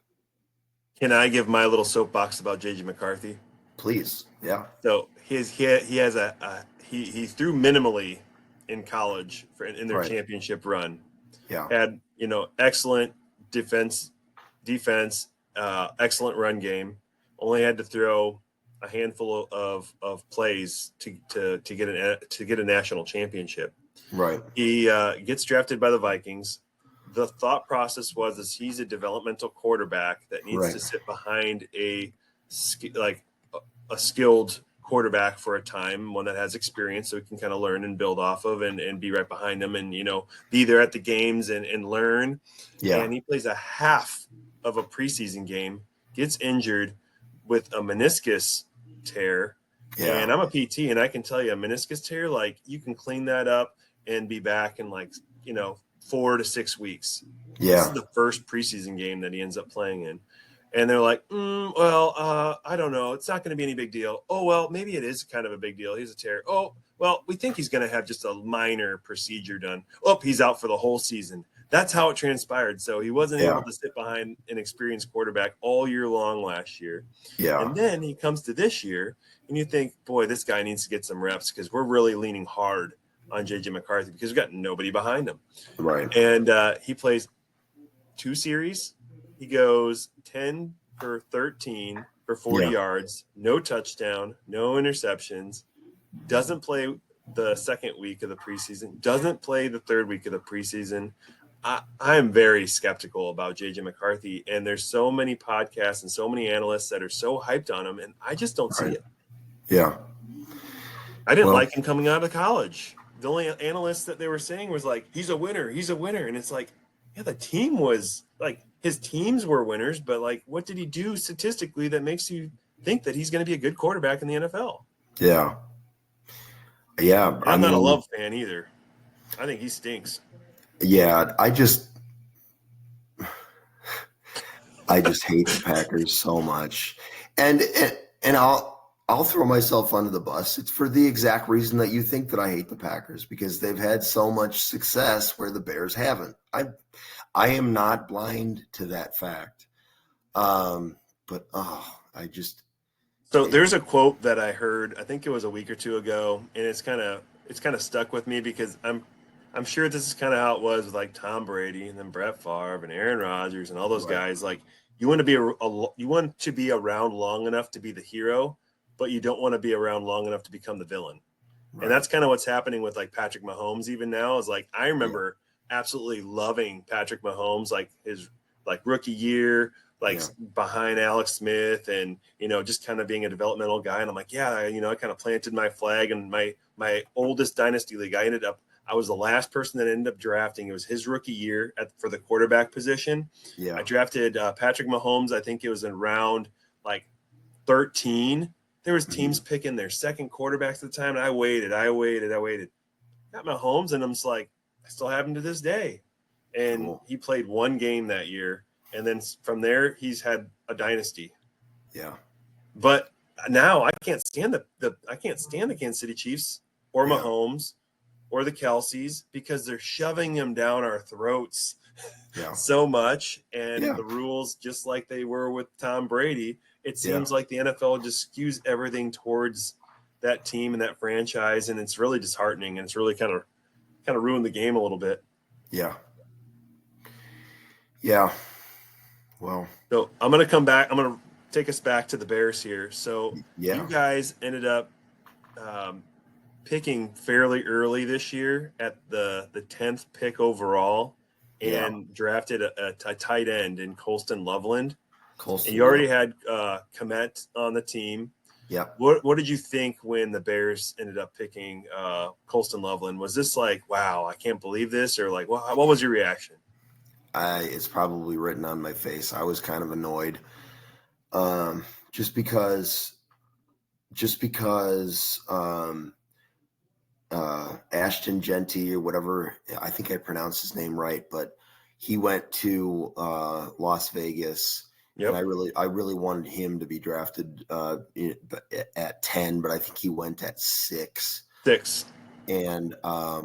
Can I give my little soapbox about J.J. McCarthy? Please, yeah. So he threw minimally in college in their championship run. Yeah, had excellent defense, excellent run game. Only had to throw a handful of plays to get a national championship. Right. He gets drafted by the Vikings. the thought process was he's a developmental quarterback that needs Right. to sit behind a skilled quarterback for a time, one that has experience, so he can kind of learn and build off of and be right behind him and, be there at the games and learn. Yeah. And he plays a half of a preseason game, gets injured with a meniscus tear. Yeah. And I'm a PT, and I can tell you a meniscus tear, like, you can clean that up and be back in 4 to 6 weeks. This Yeah. is the first preseason game that he ends up playing in. And they're like, I don't know. It's not going to be any big deal. Oh, well, maybe it is kind of a big deal. He's a tear. Oh, well, we think he's going to have just a minor procedure done. Oh, he's out for the whole season. That's how it transpired. So he wasn't able to sit behind an experienced quarterback all year long last year. Yeah. And then he comes to this year, and you think, boy, this guy needs to get some reps because we're really leaning hard on J.J. McCarthy because we've got nobody behind him. Right. And he plays 2 series. He goes 10 for 13 for 40 yards, no touchdown, no interceptions, doesn't play the second week of the preseason, doesn't play the third week of the preseason. I am very skeptical about J.J. McCarthy, and there's so many podcasts and so many analysts that are so hyped on him, and I just don't see it. Yeah. I didn't like him coming out of college. The only analyst that they were saying was like, he's a winner. And it's like, yeah, the team was like, his teams were winners, but like, what did he do statistically that makes you think that he's going to be a good quarterback in the NFL? Yeah. Yeah. And I'm not a Love fan either. I think he stinks. Yeah. I just hate the Packers so much. And I'll throw myself under the bus. It's for the exact reason that you think that I hate the Packers, because they've had so much success where the Bears haven't. I am not blind to that fact. So there's a quote that I heard, I think it was a week or two ago, and it's kind of stuck with me because I'm sure this is kind of how it was with like Tom Brady and then Brett Favre and Aaron Rodgers and all those guys. Like, you want to be around long enough to be the hero, but you don't want to be around long enough to become the villain. Right. And that's kind of what's happening with like Patrick Mahomes even now. Is like, I remember absolutely loving Patrick Mahomes, like his like rookie year, behind Alex Smith, and just kind of being a developmental guy. And I'm like, I kind of planted my flag in my oldest dynasty league. I was the last person that ended up drafting. It was his rookie year for the quarterback position. I drafted Patrick Mahomes. I think it was in round like 13. There was teams picking their second quarterbacks at the time, and I waited. Got Mahomes, and I'm just like, I still have him to this day. And he played one game that year, and then from there he's had a dynasty. Yeah. But now I can't stand the Kansas City Chiefs or Mahomes or the Kelseys, because they're shoving them down our throats so much. And the rules, just like they were with Tom Brady, it seems like the NFL just skews everything towards that team and that franchise, and it's really disheartening, and it's really kind of ruined the game a little bit. Yeah. Well, so I'm going to come back. I'm going to take us back to the Bears here. So you guys ended up picking fairly early this year at the 10th pick overall, and drafted a tight end in Colston Loveland. And you already had Komet on the team. Yeah. What did you think when the Bears ended up picking Colston Loveland? Was this like, wow, I can't believe this, or like, what was your reaction? It's probably written on my face. I was kind of annoyed, just because Ashton Genty, or whatever, I think I pronounced his name right, but he went to Las Vegas. Yep. And I really wanted him to be drafted at 10, but I think he went at 6. And I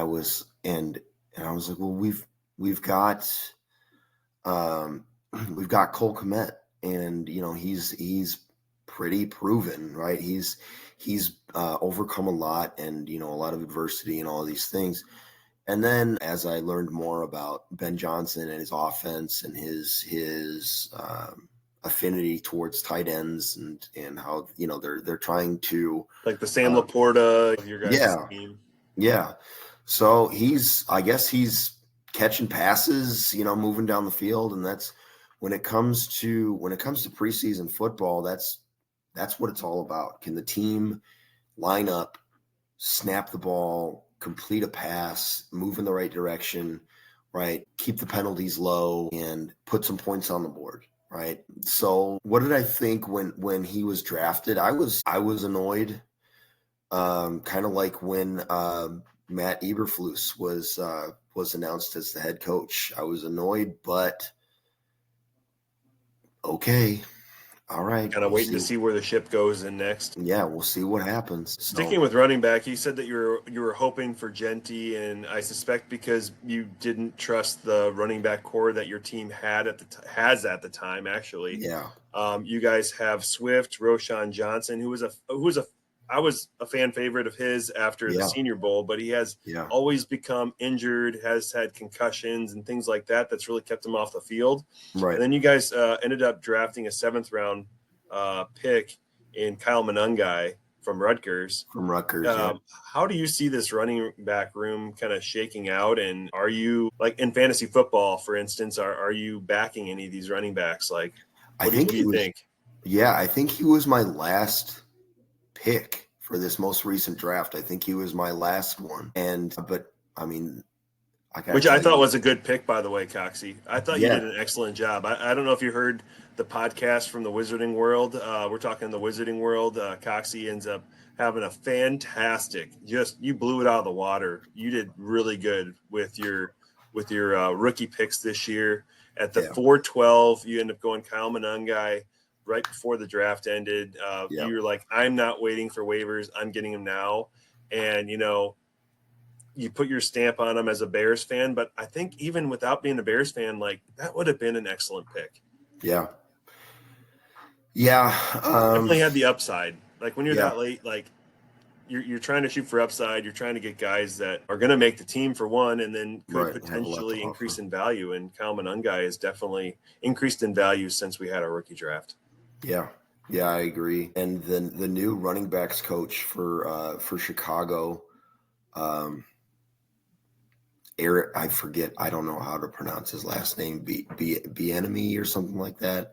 was like, well, we've got Cole Kmet, and he's pretty proven, right? He's overcome a lot, and a lot of adversity and all of these things. And then as I learned more about Ben Johnson and his offense and his affinity towards tight ends, and how they're trying to, like the Sam Laporta of your guys' team. Yeah. So I guess he's catching passes, moving down the field. And that's when it comes to preseason football, that's what it's all about. Can the team line up, snap the ball, complete a pass, move in the right direction, right? Keep the penalties low and put some points on the board, right? So what did I think when he was drafted? I was annoyed, kind of like when Matt Eberflus was announced as the head coach. I was annoyed, but okay. All right. Kind of waiting to see where the ship goes in next. Yeah, we'll see what happens. Sticking with running back, you said that you were hoping for Genty, and I suspect because you didn't trust the running back core that your team has at the time. Actually, yeah. You guys have Swift, Roshan Johnson, who was I was a fan favorite of his after the Senior Bowl, but he has always become injured, has had concussions and things like that. That's really kept him off the field. Right. And then you guys ended up drafting a 7th round pick in Kyle Monangai from Rutgers. How do you see this running back room kind of shaking out? And are you, like in fantasy football, for instance, are you backing any of these running backs? Like, what do you think? Yeah, I think he was my last pick for this most recent draft. I think he was my last one. But I mean, which I thought was a good pick, by the way, Coxy. I thought you did an excellent job. I don't know if you heard the podcast from the Wizarding World. We're talking the Wizarding World. Coxy ends up having a fantastic, you blew it out of the water. You did really good with your rookie picks this year. At the 412, you end up going Kyle Monangai right before the draft ended. You were like, I'm not waiting for waivers. I'm getting him now. And, you put your stamp on him as a Bears fan, but I think even without being a Bears fan, like that would have been an excellent pick. Yeah. Yeah. Definitely had the upside. Like when you're that late, like you're trying to shoot for upside. You're trying to get guys that are going to make the team for one, and then could potentially increase in value. And Kyle Monangai has definitely increased in value since we had our rookie draft. Yeah. Yeah, I agree. And then the new running backs coach for Chicago, Eric, I forget. I don't know how to pronounce his last name. Bieniemy or something like that.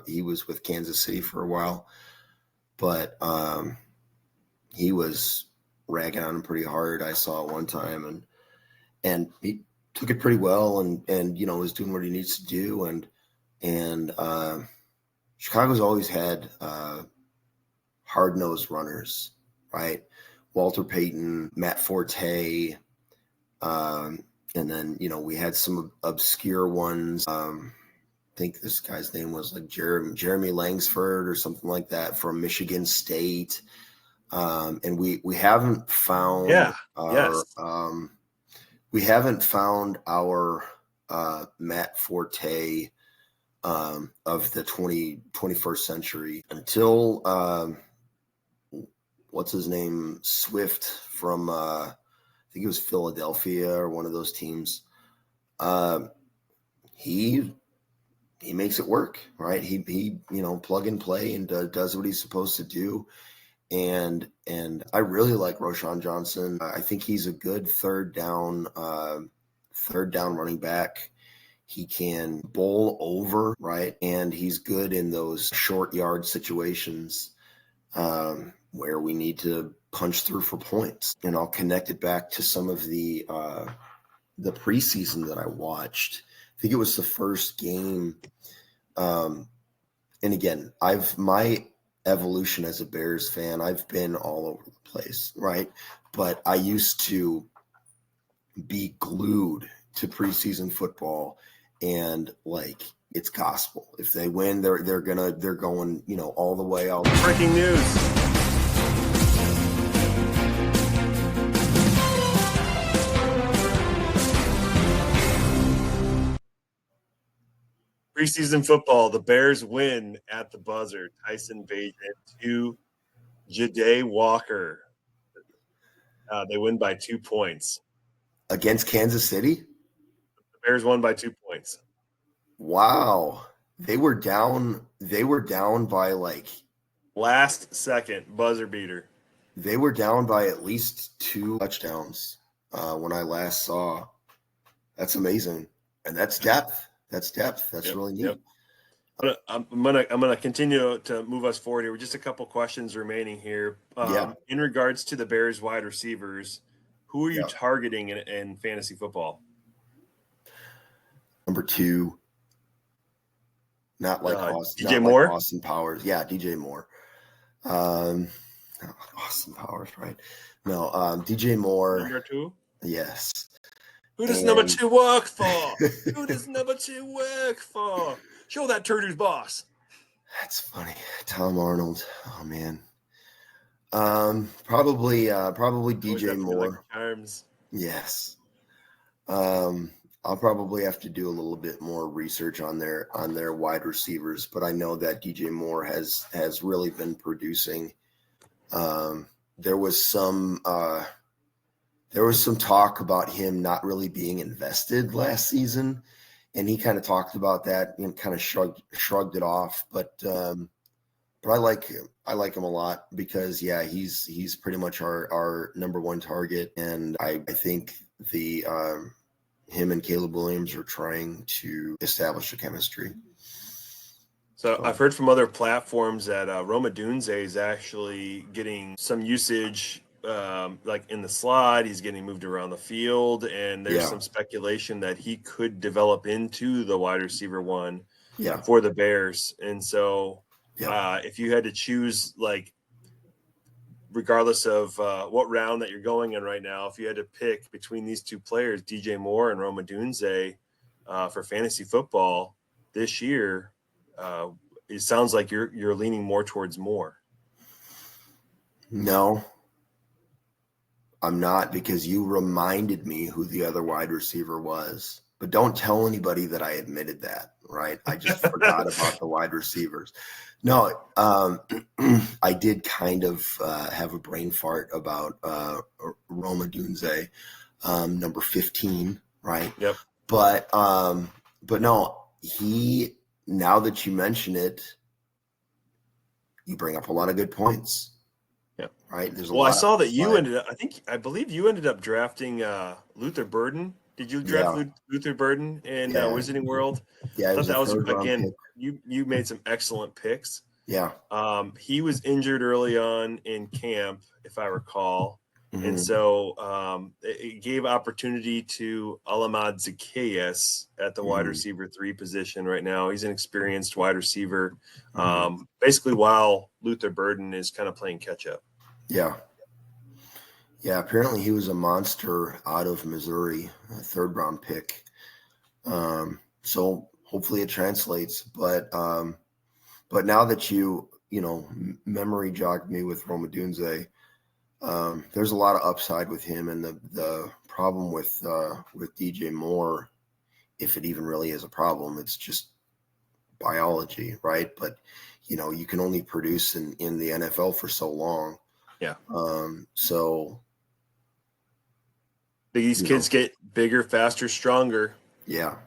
He was with Kansas City for a while, but he was ragging on him pretty hard. I saw one time, and he took it pretty well, and was doing what he needs to do. And Chicago's always had hard-nosed runners, right? Walter Payton, Matt Forte. And then, we had some obscure ones. I think this guy's name was like Jeremy Langsford or something like that from Michigan State. And we haven't found our Matt Forte of the 21st century until what's his name? Swift from I think it was Philadelphia or one of those teams. He makes it work, right? He plug and play and does what he's supposed to do. And I really like Roshan Johnson. I think he's a good third down running back. He can bowl over, right? And he's good in those short yard situations where we need to punch through for points. And I'll connect it back to some of the preseason that I watched. I think it was the first game. And again, my evolution as a Bears fan, I've been all over the place, right? But I used to be glued to preseason football, and like it's gospel. If they win, they're going, all the way out. Breaking news. Preseason football, the Bears win at the buzzer. Tyson Bagent to Ja'Day Walker. They win by 2 points. Against Kansas City? The Bears won by 2 points. Wow. They were down by like last second buzzer beater. They were down by at least 2 touchdowns when I last saw. That's amazing. And that's depth. That's depth. That's really neat. Yep. I'm gonna continue to move us forward here with just a couple questions remaining here. Yeah. In regards to the Bears wide receivers, who are you Yeah. targeting in fantasy football? Number 2, not like DJ Moore? Austin Powers. Yeah, DJ Moore. Not like Austin Powers, right? No, DJ Moore. Number 2? Yes. Who does number 2 work for? Who does number 2 work for? Show that turd who's boss. That's funny. Tom Arnold. Oh man. Probably DJ Moore. Arms. Yes. I'll probably have to do a little bit more research on their wide receivers, but I know that DJ Moore has really been producing. There was some talk about him not really being invested last season, and he kind of talked about that and kind of shrugged it off. But I like him. I like him a lot because he's pretty much our number 1 target, and I think him and Caleb Williams are trying to establish a chemistry. So I've heard from other platforms that Rome Odunze is actually getting some usage, like in the slot. He's getting moved around the field, and there's some speculation that he could develop into the wide receiver 1 for the Bears. And so if you had to choose, like, regardless of what round that you're going in right now, if you had to pick between these 2 players, DJ Moore and Rome Odunze, for fantasy football this year, it sounds like you're leaning more towards Moore. No, I'm not, because you reminded me who the other wide receiver was. But don't tell anybody that I admitted that, right? I just forgot about the wide receivers. No, I did kind of have a brain fart about Rome Odunze, number 15, right? Yep. But no, now that you mention it, you bring up a lot of good points. Yeah. Right. There's I saw that I believe you ended up drafting Luther Burden. Did you draft Luther Burden in Wizarding World? Yeah. I thought that was, again, you made some excellent picks. Yeah. He was injured early on in camp, if I recall. Mm-hmm. And so it gave opportunity to Alamad Zacchaeus at the wide receiver 3 position right now. He's an experienced wide receiver, basically, while Luther Burden is kind of playing catch up. Yeah. Yeah. Apparently he was a monster out of Missouri, a 3rd round pick. So hopefully it translates. But now that you memory jogged me with Rome Odunze, there's a lot of upside with him, and the problem with DJ Moore, if it even really is a problem, it's just biology, right? But you can only produce in the NFL for so long. Yeah. So these kids get bigger, faster, stronger. Yeah.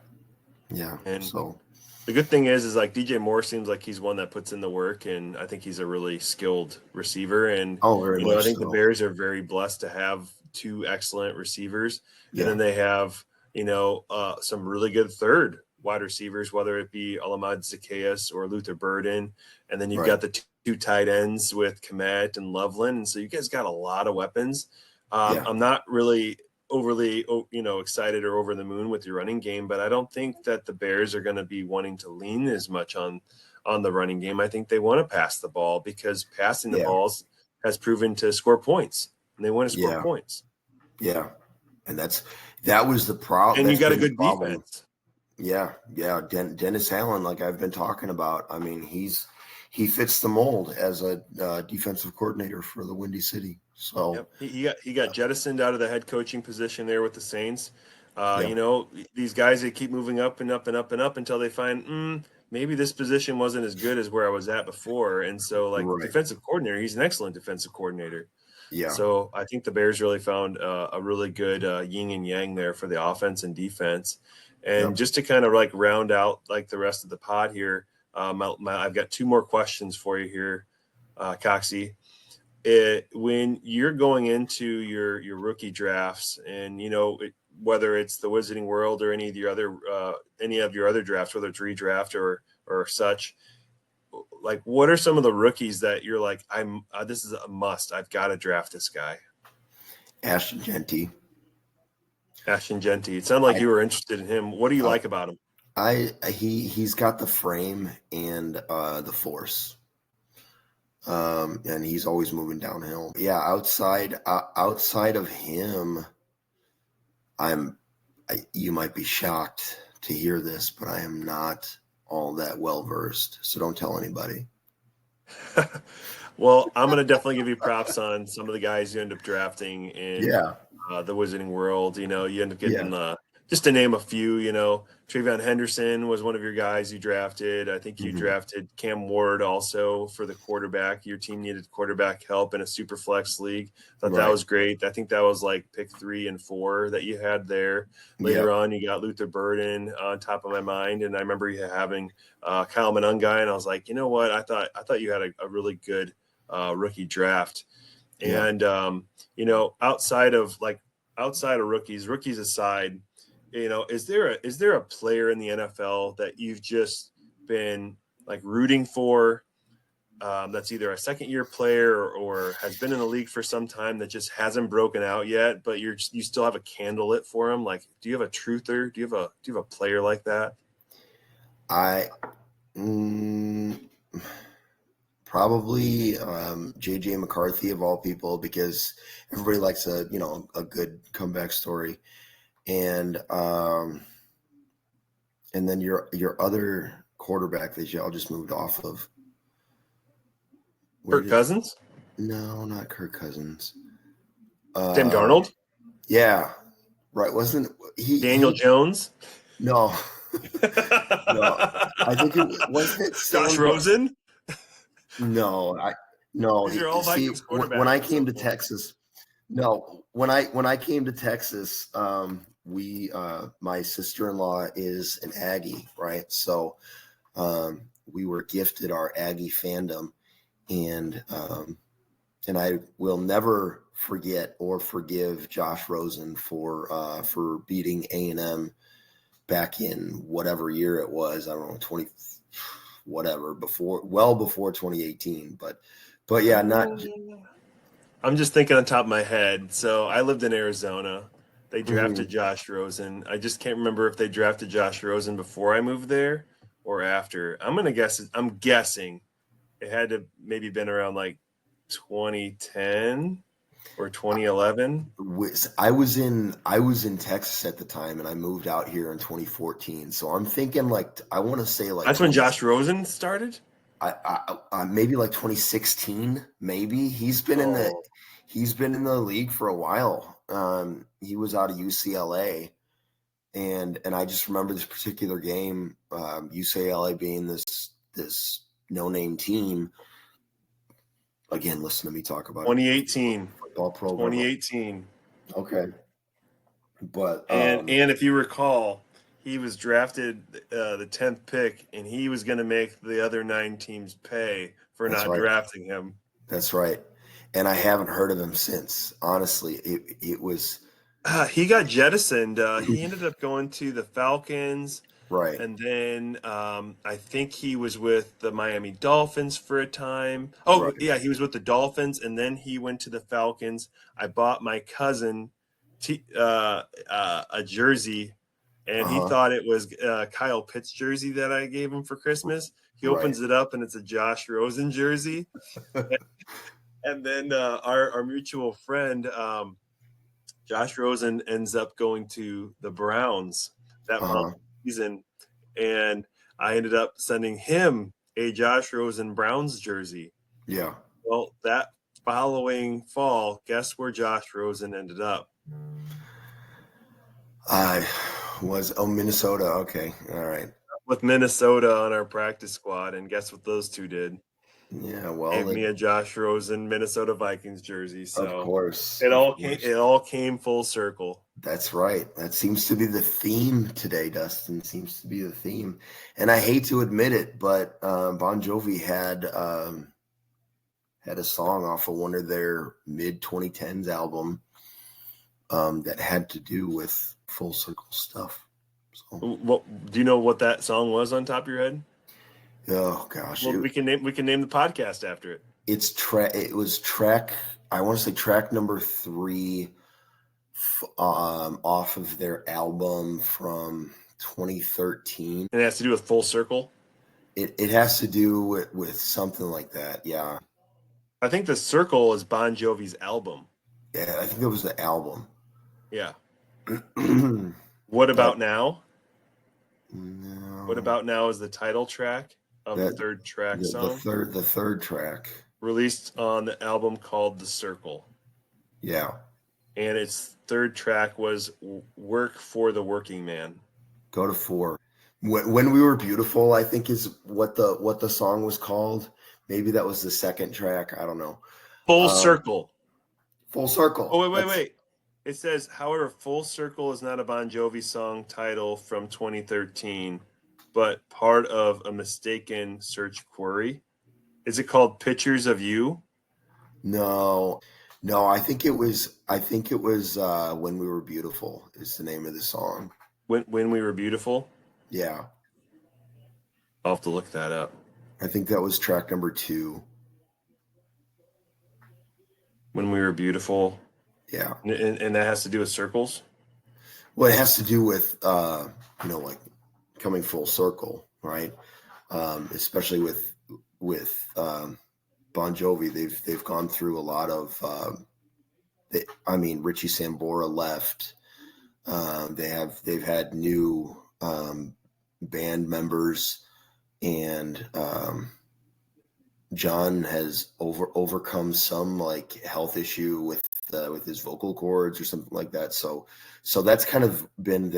Yeah. And so the good thing is like DJ Moore seems like he's one that puts in the work, and I think he's a really skilled receiver. And I think the Bears are very blessed to have 2 excellent receivers, and then they have some really good third wide receivers, whether it be Alamad Zacchaeus or Luther Burden, and then you've got the 2 tight ends with Komet and Loveland, and so you guys got a lot of weapons. I'm not really overly excited or over the moon with your running game, but I don't think that the Bears are going to be wanting to lean as much on the running game. I think they want to pass the ball, because passing the balls has proven to score points, and they want to score points. Yeah. And that was the problem. And you got a good defense. Yeah. Dennis Allen, like I've been talking about, I mean, he fits the mold as a defensive coordinator for the Windy City. So he got jettisoned out of the head coaching position there with the Saints. These guys, they keep moving up and up and up and up until they find maybe this position wasn't as good as where I was at before. And so, defensive coordinator, he's an excellent defensive coordinator. Yeah. So I think the Bears really found a really good yin and yang there for the offense and defense. And just to kind of round out the rest of the pod here, I've got 2 more questions for you here, Coxy. When you're going into your rookie drafts, and whether it's the Wizarding World or any of your other drafts, whether it's redraft or such. Like, what are some of the rookies that you're like, this is a must. I've got to draft this guy. Ashton Genty. It sounded like you were interested in him. What do you like about him? He's got the frame and the force. And he's always moving downhill. Yeah, outside of him, you might be shocked to hear this, but I am not all that well versed. So don't tell anybody. Well, I'm going to definitely give you props on some of the guys you end up drafting in the Wizarding World. You end up getting, just to name a few, Travion Henderson was one of your guys you drafted. I think you drafted Cam Ward also for the quarterback. Your team needed quarterback help in a super flex league. Thought that was great. I think that was like pick 3 and 4 that you had there. Later on, you got Luther Burden on top of my mind. And I remember you having Kyle Monungai, and I was like, you know what? I thought you had a really good rookie draft. And, outside of rookies aside, is there a player in the NFL that you've just been like rooting for that's either a second-year player or has been in the league for some time that just hasn't broken out yet, but you still have a candle lit for him? Like, do you have a truther? Do you have a player like that? Probably JJ McCarthy of all people, because everybody likes a good comeback story. And then your other quarterback that y'all just moved off of. Kirk Cousins? No, not Kirk Cousins. Sam Darnold? Yeah. Right. Wasn't he Daniel Jones? No. No. I think it wasn't Josh Rosen? No. These are all Vikings quarterbacks. When I came to Texas, when I came to Texas, my sister-in-law is an Aggie, right? So we were gifted our Aggie fandom, and I will never forget or forgive Josh Rosen for beating A&M back in whatever year it was. I don't know, well before 2018, but yeah, not. I'm just thinking on top of my head. So I lived in Arizona. They drafted Josh Rosen. I just can't remember if they drafted Josh Rosen before I moved there or after. I'm guessing it had to maybe been around like 2010 or 2011. I was in Texas at the time, and I moved out here in 2014. So I'm thinking I want to say that's when Josh Rosen started. I maybe like 2016. Maybe he's been in the league for a while. He was out of UCLA, and I just remember this particular game, UCLA being this no-name team. Again, listen to me talk about 2018 football program. 2018. Okay, but and if you recall, he was drafted the 10th pick, and he was going to make the other 9 teams pay for not drafting him. That's right. And I haven't heard of him since. Honestly, it was. He got jettisoned. He ended up going to the Falcons. Right. And then I think he was with the Miami Dolphins for a time. Oh, right. Yeah, he was with the Dolphins, and then he went to the Falcons. I bought my cousin a jersey, and he thought it was Kyle Pitts jersey that I gave him for Christmas. He opens it up, and it's a Josh Rosen jersey. And then our mutual friend, Josh Rosen, ends up going to the Browns that month season, and I ended up sending him a Josh Rosen Browns jersey. Yeah. Well, that following fall, guess where Josh Rosen ended up? Minnesota. Okay. All right. With Minnesota on our practice squad, and guess what those two did? Yeah, well, gave me a Josh Rosen Minnesota Vikings jersey. So of course, it all came full circle. That's right. That seems to be the theme today, Dustin. Seems to be the theme, and I hate to admit it, but Bon Jovi had a song off of one of their mid 2010s album that had to do with full circle stuff. So, What do you know what that song was on top of your head? oh gosh, Well, we can name the podcast after it. it was track, I want to say track number 3 off of their album from 2013. And it has to do with Full Circle. It has to do with something like that. Yeah. I think The Circle is Bon Jovi's album. Yeah, I think that was the album. Yeah. What About Now? No. What About Now is the title track of the third track song. The third track. Released on the album called The Circle. Yeah. And its third track was Work for the Working Man. Go to 4. When We Were Beautiful, I think is what the song was called. Maybe that was the second track. I don't know. Full Circle. Full Circle. Oh, wait. It says, however, Full Circle is not a Bon Jovi song title from 2013, but part of a mistaken search query. Is it called Pictures of You? No, I think it was When We Were Beautiful is the name of the song. When We Were Beautiful? Yeah. I'll have to look that up. I think that was track number 2. When We Were Beautiful. Yeah. And that has to do with circles? Well, it has to do with, like coming full circle, right? Especially with Bon Jovi, they've gone through a lot of, Richie Sambora left. They've had new band members, and John has overcome some like health issue with his vocal cords or something like that. So that's kind of been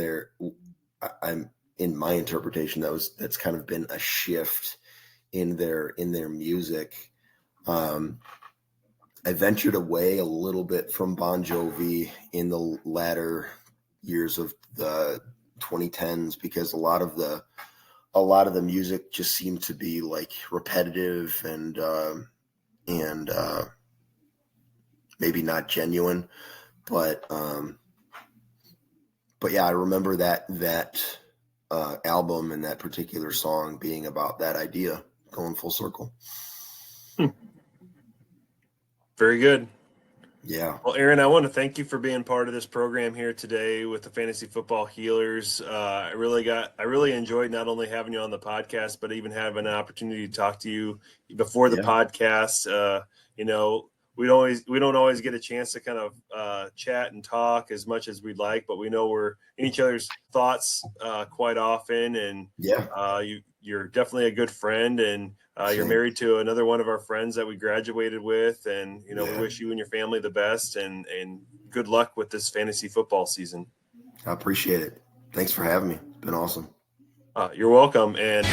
I'm in my interpretation, that's kind of been a shift in their music. I ventured away a little bit from Bon Jovi in the latter years of the 2010s because a lot of the music just seemed to be like repetitive and maybe not genuine, but yeah, I remember that album and that particular song being about that idea, going full circle. Very good. Yeah. Well, Aaron, I want to thank you for being part of this program here today with the Fantasy Football Healers. I really enjoyed not only having you on the podcast, but even having an opportunity to talk to you before the podcast. We don't always get a chance to kind of chat and talk as much as we'd like, but we know we're in each other's thoughts quite often. And you're definitely a good friend, and you're married to another one of our friends that we graduated with. And, we wish you and your family the best and good luck with this fantasy football season. I appreciate it. Thanks for having me. It's been awesome. You're welcome. And